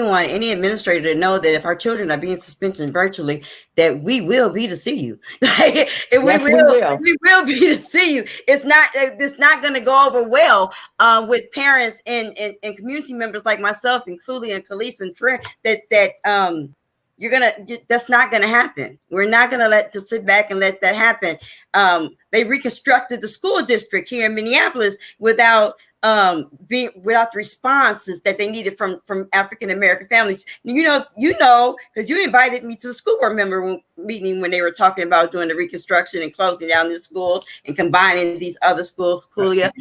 administrator to know that if our children are being suspended virtually, that we will be to see you. And Yes, we will. we will be to see you. It's not going to go over well with parents and community members like myself and Khulia and Kelis and Trent that's not gonna happen. We're not gonna sit back and let that happen. They reconstructed the school district here in Minneapolis without the responses that they needed from African American families. You know, because you invited me to the school board member meeting when they were talking about doing the reconstruction and closing down this school and combining these other schools. Khulia,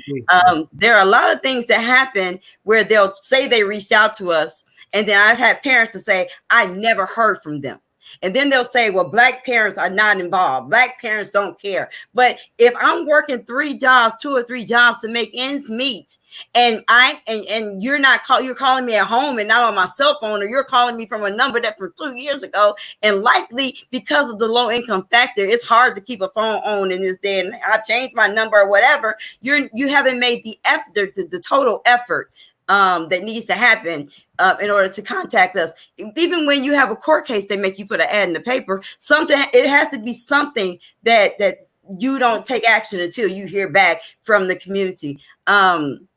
there are a lot of things that happen where they'll say they reached out to us. And then I've had parents to say, I never heard from them. And then they'll say, well, Black parents are not involved. Black parents don't care. But if I'm working 2 or 3 jobs to make ends meet, and you're calling me at home and not on my cell phone, or you're calling me from a number that from 2 years ago, and likely because of the low income factor, it's hard to keep a phone on in this day. And I've changed my number or whatever. You haven't made the effort, the total effort that needs to happen in order to contact us. Even when you have a court case, they make you put an ad in the paper. It has to be something that you don't take action until you hear back from the community. And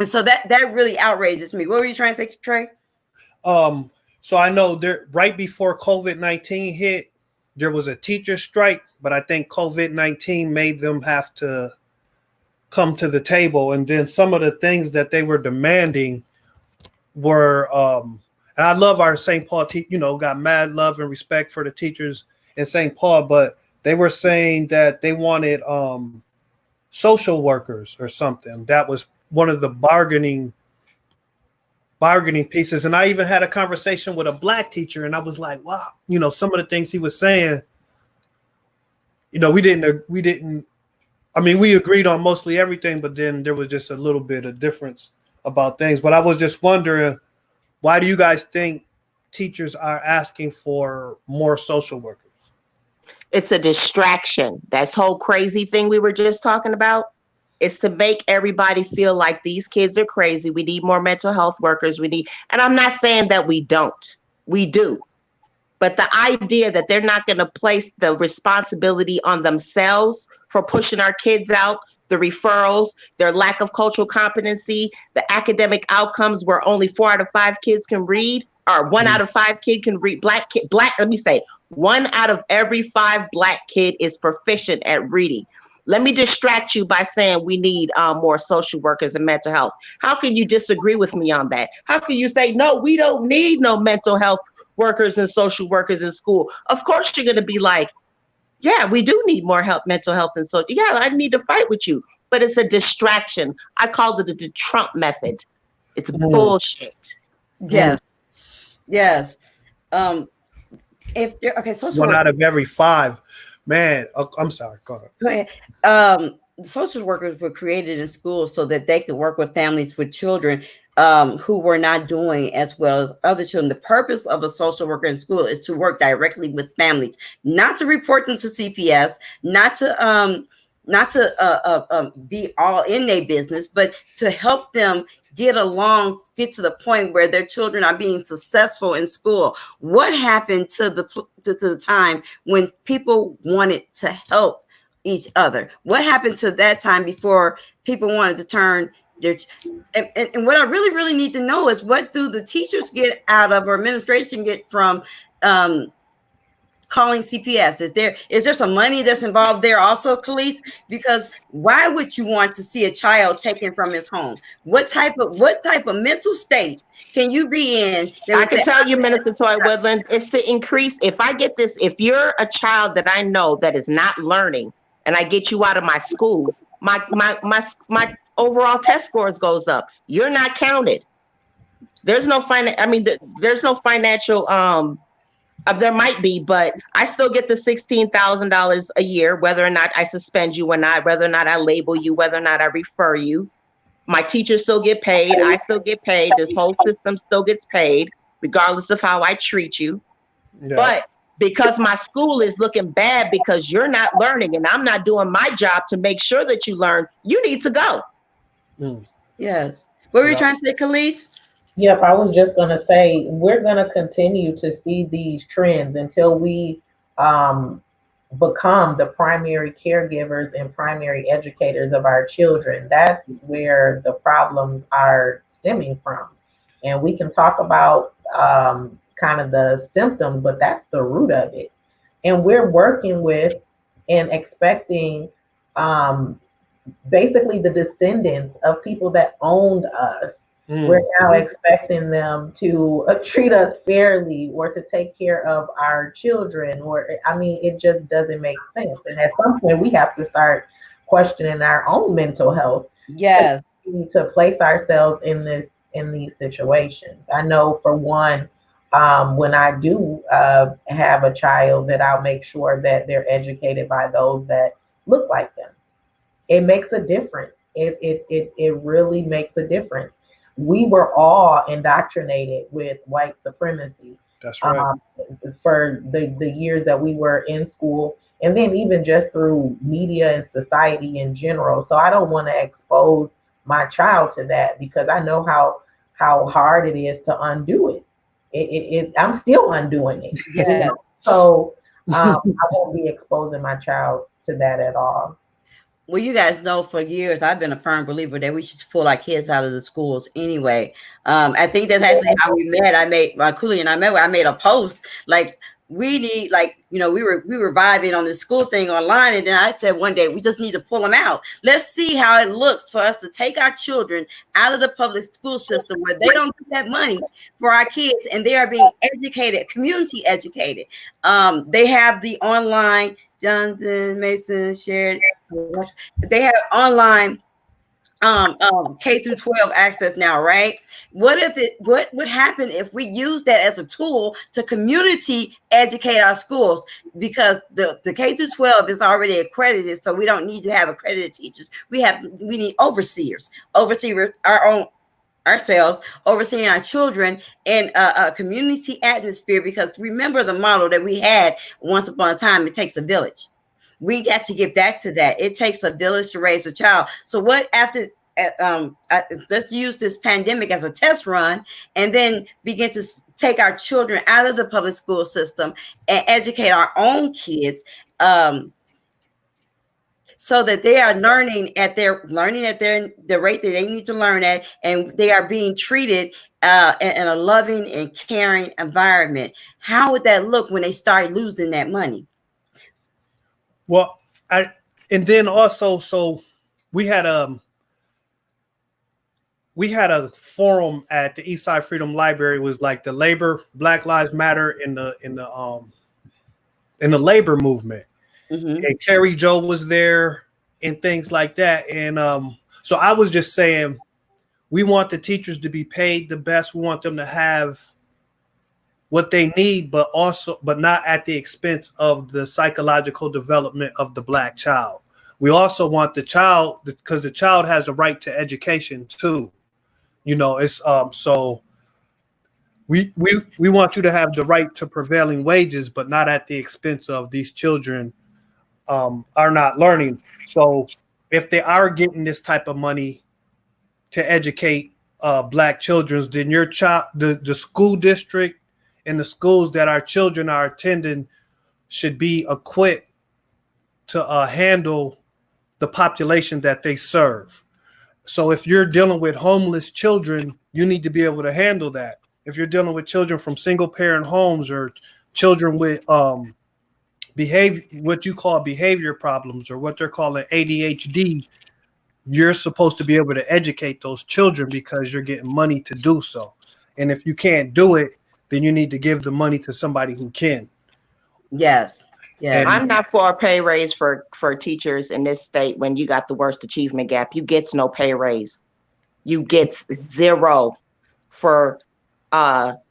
so that really outrages me. What were you trying to say, Trey? So I know right before COVID-19 hit, there was a teacher strike, but I think COVID-19 made them have to come to the table. And then some of the things that they were demanding were, and I love our St. Paul, got mad love and respect for the teachers in St. Paul, but they were saying that they wanted social workers or something. That was one of the bargaining pieces. And I even had a conversation with a Black teacher, and I was like, wow, some of the things he was saying, we agreed on mostly everything, but then there was just a little bit of difference about things. But I was just wondering, why do you guys think teachers are asking for more social workers? It's a distraction. That whole crazy thing we were just talking about, it's to make everybody feel like these kids are crazy. We need more mental health workers. And I'm not saying that we don't. We do. But the idea that they're not going to place the responsibility on themselves for pushing our kids out, the referrals, their lack of cultural competency, the academic outcomes where only 4 out of 5 kids can read, or 1 out of 5 kids can read. Let me say, 1 out of every 5 Black kid is proficient at reading. Let me distract you by saying we need more social workers and mental health. How can you disagree with me on that? How can you say, no, we don't need no mental health workers and social workers in school? Of course, you're going to be like, yeah, we do need more help, mental health and social. Yeah, I need to fight with you. But it's a distraction. I called it the Trump method. It's bullshit. Yes. Yes. Social 1 out of every 5. Man, I'm sorry. Go ahead. Social workers were created in schools so that they could work with families with children who were not doing as well as other children. The purpose of a social worker in school is to work directly with families, not to report them to CPS, not to be all in their business, but to help them get to the point where their children are being successful in school. What happened to the time when people wanted to help each other? What happened to that time before people wanted to turn their and what I really, really need to know is, what do the teachers get out of, or administration get from calling CPS? Is there some money that's involved there also, Kelis? Because why would you want to see a child taken from his home? What type of mental state can you be in? I can tell you, Minister Toy Woodland, it's to increase. If I get this, if you're a child that I know that is not learning, and I get you out of my school, my overall test scores goes up. You're not counted. There's no there's no financial. There might be, but I still get the $16,000 a year, whether or not I suspend you or not, whether or not I label you, whether or not I refer you. My teachers still get paid. I still get paid. This whole system still gets paid, regardless of how I treat you. Yeah. But because my school is looking bad because you're not learning and I'm not doing my job to make sure that you learn, you need to go. Yes. What were you trying to say, Kelis? Yep, I was just going to say we're going to continue to see these trends until we um, become the primary caregivers and primary educators of our children. That's where the problems are stemming from. And we can talk about kind of the symptoms, but that's the root of it. And we're working with and expecting um, basically the descendants of people that owned us. We're now expecting them to treat us fairly or to take care of our children. Or, I mean, it just doesn't make sense. And at some point, we have to start questioning our own mental health. Yes. We need to place ourselves in these situations. I know for one, when I do have a child, that I'll make sure that they're educated by those that look like them. It makes a difference. It really makes a difference. We were all indoctrinated with white supremacy. That's right. For the years that we were in school, and then even just through media and society in general. So I don't want to expose my child to that because I know how hard it is to undo it. I'm still undoing it. Yeah. So I won't be exposing my child to that at all. Well, you guys know for years I've been a firm believer that we should pull our kids out of the schools anyway. I think that's actually how we met. I made Khulia and I made a post like we need, like, we were vibing on the school thing online, and then I said one day we just need to pull them out. Let's see how it looks for us to take our children out of the public school system where they don't get that money for our kids and they are being educated, community educated. They have the online Johnson Mason shared. They have online K through 12 access now, right? What would happen if we use that as a tool to community educate our schools? Because the K through 12 is already accredited, so we don't need to have accredited teachers. We need overseers ourselves, overseeing our children in a community atmosphere. Because remember the model that we had once upon a time: it takes a village. We got to get back to that. It takes a village to raise a child. So what after let's use this pandemic as a test run and then begin to take our children out of the public school system and educate our own kids, so that they are learning at the rate that they need to learn at, and they are being treated in a loving and caring environment. How would that look when they start losing that money? Well, and then also, so we had a forum at the Eastside Freedom Library. It was like the Black Lives Matter in the labor movement. Mm-hmm. And Carrie Joe was there and things like that. And so I was just saying, we want the teachers to be paid the best. We want them to have what they need, but not at the expense of the psychological development of the Black child. We also want the child, because the child has a right to education too. It's so we want you to have the right to prevailing wages, but not at the expense of these children are not learning. So if they are getting this type of money to educate Black children, then your child, the school district and the schools that our children are attending should be equipped to handle the population that they serve. So if you're dealing with homeless children, you need to be able to handle that. If you're dealing with children from single parent homes or children with what you call behavior problems, or what they're calling ADHD, you're supposed to be able to educate those children because you're getting money to do so. And if you can't do it, then you need to give the money to somebody who can. Yes. Yeah. I'm not for a pay raise for teachers in this state when you got the worst achievement gap. You get no pay raise. You get zero for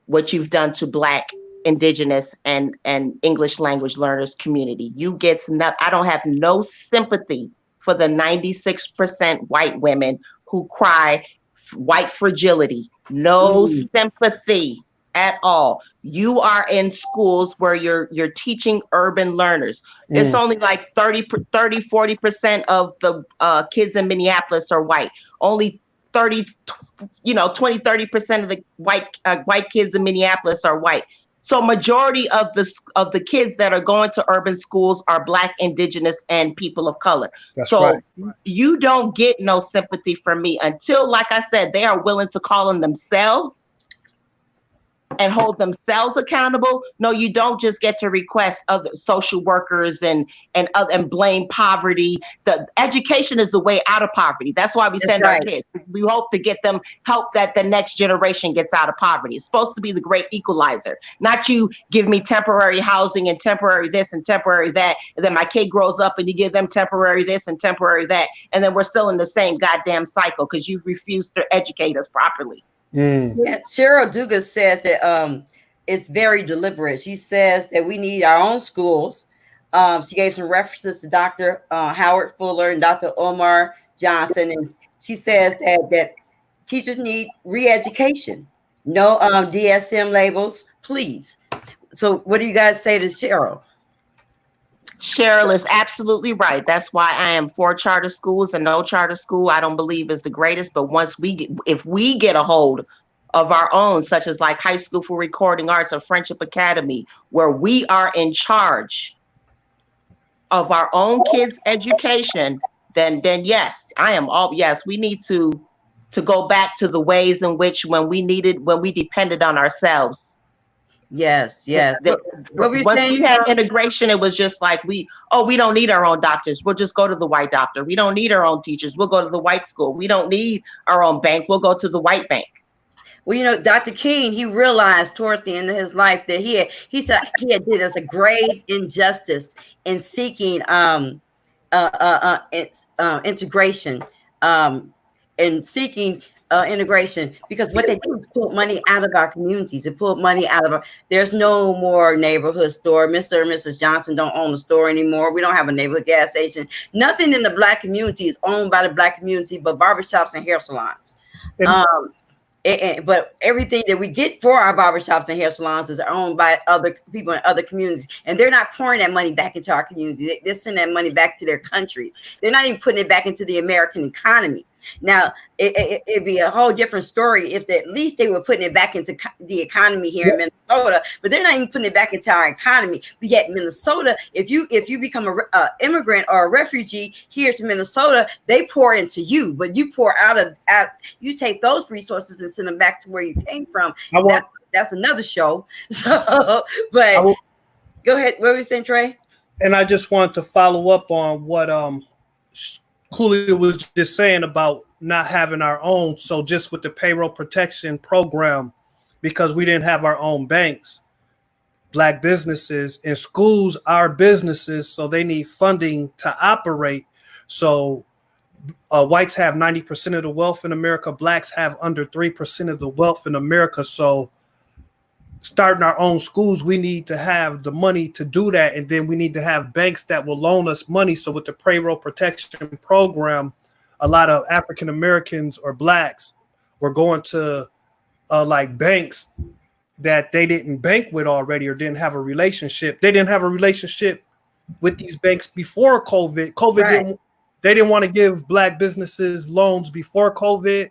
what you've done to Black, Indigenous, and English language learners community. You get I don't have no sympathy for the 96% white women who cry white fragility. No sympathy. at all. You are in schools where you're teaching urban learners. It's only like 40% of the kids in Minneapolis are white. Only 30, 20-30% of the white kids in Minneapolis are white. So majority of the kids that are going to urban schools are Black, Indigenous, and people of color. That's so right. You don't get no sympathy from me until, like I said, they are willing to call on themselves and hold themselves accountable. No, you don't just get to request other social workers and blame poverty. The education is the way out of poverty. That's why we send our kids. We hope to get them help that the next generation gets out of poverty. It's supposed to be the great equalizer, not you give me temporary housing and temporary this and temporary that, and then my kid grows up and you give them temporary this and temporary that, and then we're still in the same goddamn cycle because you refuse to educate us properly. Yeah, Cheryl Dugas says that it's very deliberate. She says that we need our own schools. She gave some references to Dr. Howard Fuller and Dr. Omar Johnson, and she says that teachers need re-education. No DSM labels, please. So what do you guys say to Cheryl? Cheryl is absolutely right. That's why I am for charter schools, and no charter school I don't believe is the greatest. But if we get a hold of our own, such as like High School for Recording Arts or Friendship Academy, where we are in charge of our own kids' education, then yes, we need to go back to the ways in which when we depended on ourselves. Yes. Once we had integration, it was just like we don't need our own doctors. We'll just go to the white doctor. We don't need our own teachers. We'll go to the white school. We don't need our own bank. We'll go to the white bank. Well, Dr. King, he realized towards the end of his life that he said he had did us a grave injustice in seeking integration and seeking integration, because what they do is pull money out of our communities. It pulled money out of there's no more neighborhood store. Mr. and Mrs. Johnson don't own a store anymore. We don't have a neighborhood gas station. Nothing in the Black community is owned by the Black community but barbershops and hair salons. But everything that we get for our barbershops and hair salons is owned by other people in other communities. And they're not pouring that money back into our community. They're sending that money back to their countries. They're not even putting it back into the American economy. Now, it'd be a whole different story if at least they were putting it back into the economy here in Minnesota, but they're not even putting it back into our economy. But yet Minnesota, if you become an immigrant or a refugee here to Minnesota, they pour into you, but you pour out, you take those resources and send them back to where you came from. That's another show. So, but go ahead. What were you saying, Trey? And I just want to follow up on what Khulia was just saying about not having our own. So just with the payroll protection program, because we didn't have our own banks, Black businesses and schools are businesses, so they need funding to operate. So whites have 90% of the wealth in America. Blacks have under 3% of the wealth in America. So starting our own schools, we need to have the money to do that. And then we need to have banks that will loan us money. So with the payroll protection program, a lot of African Americans or Blacks were going to like banks that they didn't bank with already or didn't have a relationship. They didn't have a relationship with these banks before COVID. They didn't want to give Black businesses loans before COVID.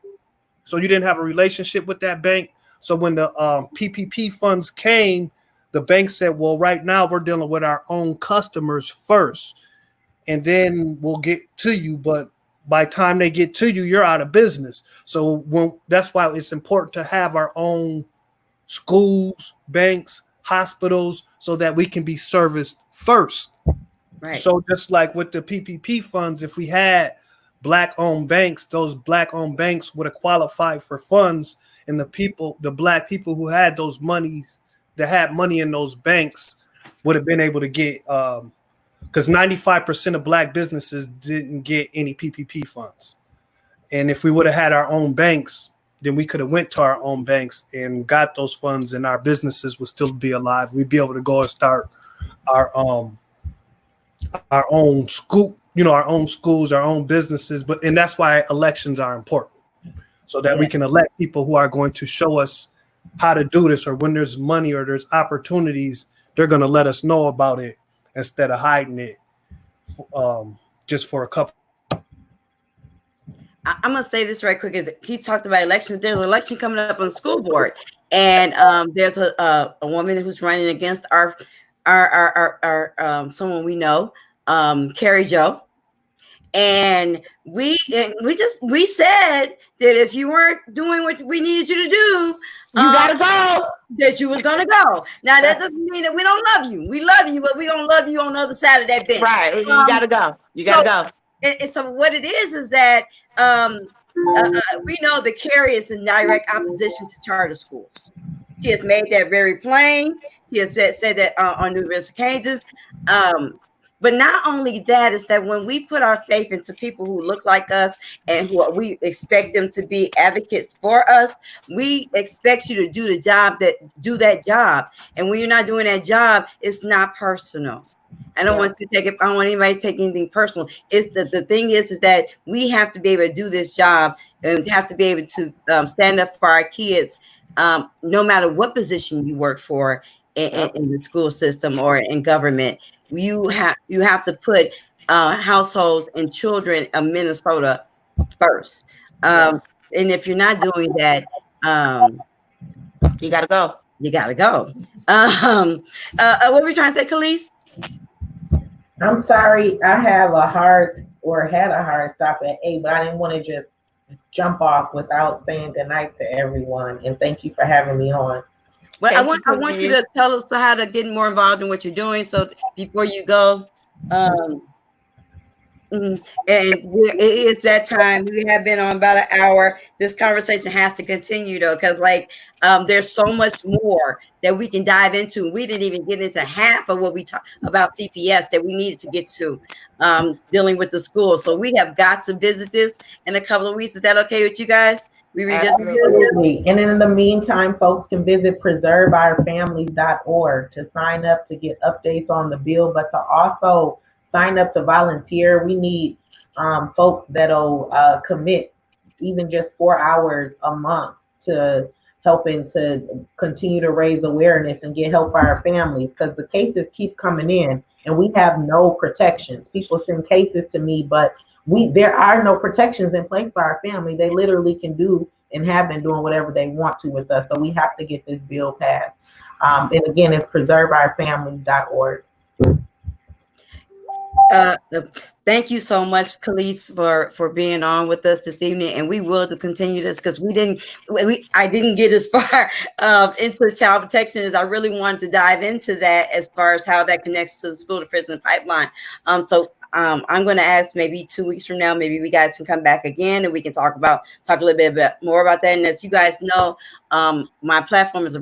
So you didn't have a relationship with that bank. So when the PPP funds came, the bank said, well, right now we're dealing with our own customers first, and then we'll get to you. But by the time they get to you, you're out of business. So that's why it's important to have our own schools, banks, hospitals, so that we can be serviced first. Right. So just like with the PPP funds, if we had Black-owned banks, those Black-owned banks would have qualified for funds. And the Black people who had those monies, that had money in those banks, would have been able to get, because 95% of Black businesses didn't get any PPP funds. And if we would have had our own banks, then we could have went to our own banks and got those funds, and our businesses would still be alive. We'd be able to go and start our own school, our own schools, our own businesses. And that's why elections are important. So that we can elect people who are going to show us how to do this, or when there's money or there's opportunities, they're going to let us know about it instead of hiding it just for a couple. I'm going to say this right quick. He talked about elections. There's an election coming up on the school board, and there's a woman who's running against our someone we know, Carrie Joe. And we said that if you weren't doing what we needed you to do, you gotta go. That you was gonna go. Now that doesn't mean that we don't love you. We love you, but we gonna love you on the other side of that bench. Right. You gotta go. You gotta go. And so what it is that we know that Carrie is in direct opposition to charter schools. She has made that very plain. She has said that on numerous occasions. But not only that, is that when we put our faith into people who look like us and who we expect them to be advocates for us, we expect you to do that job. And when you're not doing that job, it's not personal. I don't want you to take it. I don't want anybody to take anything personal. It's the thing is that we have to be able to do this job and have to be able to stand up for our kids, no matter what position you work for in the school system or in government. You have to put households and children of Minnesota first. And if you're not doing that, you gotta go. You gotta go. What were we trying to say, Kelis? I'm sorry, I had a hard stop at 8, but I didn't want to just jump off without saying goodnight to everyone. And thank you for having me on. Well, I want you to tell us how to get more involved in what you're doing. So before you go, and it's that time. We have been on about an hour. This conversation has to continue though, because there's so much more that we can dive into. We didn't even get into half of what we talked about CPS that we needed to get to, dealing with the school. So we have got to visit this in a couple of weeks. Is that okay with you guys? We revisit. Absolutely. And in the meantime, folks can visit preserveourfamilies.org to sign up to get updates on the bill, but to also sign up to volunteer. We need folks that'll commit even just 4 hours a month to helping to continue to raise awareness and get help for our families, because the cases keep coming in and we have no protections. People send cases to me, but there are no protections in place for our family. They literally can do and have been doing whatever they want to with us. So we have to get this bill passed. And again, it's preserveourfamilies.org. Thank you so much, Kelis, for being on with us this evening, and we will continue this because I didn't get as far into child protection as I really wanted to dive into that as far as how that connects to the school to prison pipeline. So I'm going to ask maybe 2 weeks from now, maybe we got to come back again and we can talk a little bit more about that. And as you guys know, my platform is a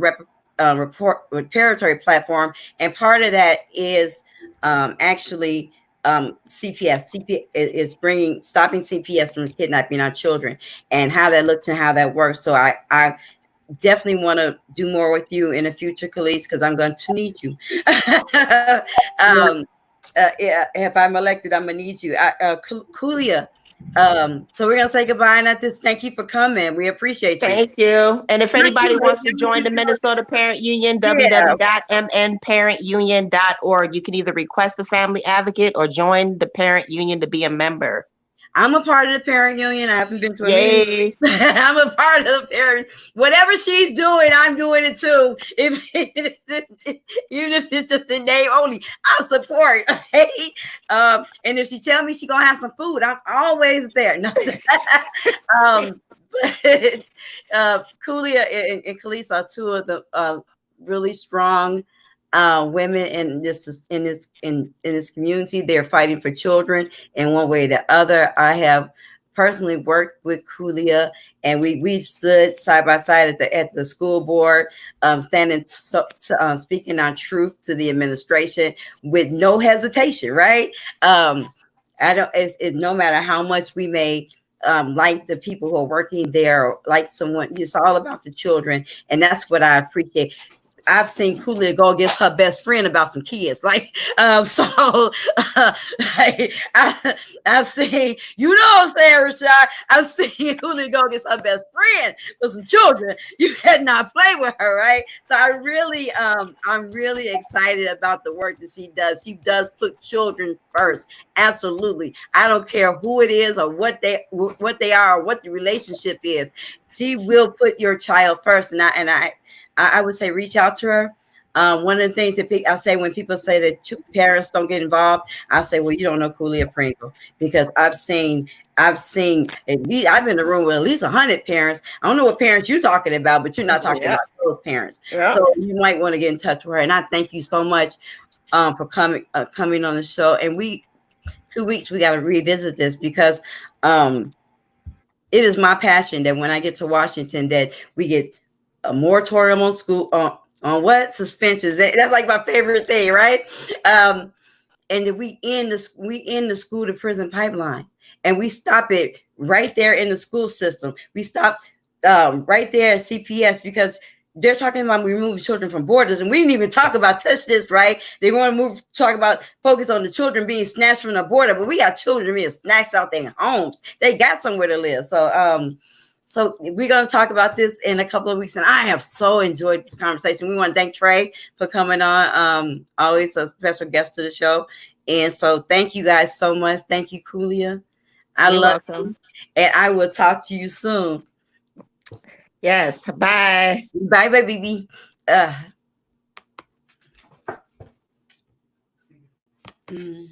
reparatory platform, and part of that is actually CPS. CPS is stopping CPS from kidnapping our children, and how that looks and how that works. So I definitely want to do more with you in the future, Kelis, because I'm going to need you. If I'm elected, I'm gonna need you. Khulia. So we're gonna say goodbye, and just thank you for coming. We appreciate you. Thank you. And if anybody wants to join the Minnesota Parent Union, www.mnparentunion.org, you can either request a family advocate or join the parent union to be a member. I'm a part of the parent union. I haven't been to a meeting. I'm a part of the parent. Whatever she's doing, I'm doing it too. Even if it's just a name only, I'll support. And if she tell me she gonna have some food, I'm always there. Khulia and Kelis are two of the really strong women in this community. They're fighting for children in one way or the other. I have personally worked with Khulia, and we've stood side by side at the school board, standing speaking our truth to the administration with no hesitation. Right? No matter how much we may like the people who are working there, or like someone, it's all about the children, and that's what I appreciate. I've seen Khulia go against her best friend about some kids. Like, so like, I seen, you know what I'm saying, Rashad? I've seen Khulia go against her best friend with some children. You cannot play with her, right? So I'm really excited about the work that she does. She does put children first. Absolutely. I don't care who it is or what they are or what the relationship is. She will put your child first. And I would say reach out to her. One of the things that I say when people say that parents don't get involved, I say, well, you don't know Khulia Pringle, because I've seen at least, I've been in the room with at least 100 parents. I don't know what parents you're talking about, but you're not talking about those parents. Yeah. So you might want to get in touch with her. And I thank you so much for coming on the show. And 2 weeks we got to revisit this, because it is my passion that when I get to Washington, that we get a moratorium on school on what suspensions. That's like my favorite thing, right? And that we end the school to prison pipeline, and we stop it right there in the school system. We stop right there at CPS, because they're talking about removing children from borders, and we didn't even talk about touch this, right? They want to talk about focus on the children being snatched from the border, but we got children being snatched out their homes. They got somewhere to live. So we're going to talk about this in a couple of weeks, and I have so enjoyed this conversation. We want to thank Trey for coming on, always a special guest to the show. And so thank you guys so much. Thank you, Khulia. You're welcome. You, and I will talk to you soon. Yes. Bye. Bye, baby.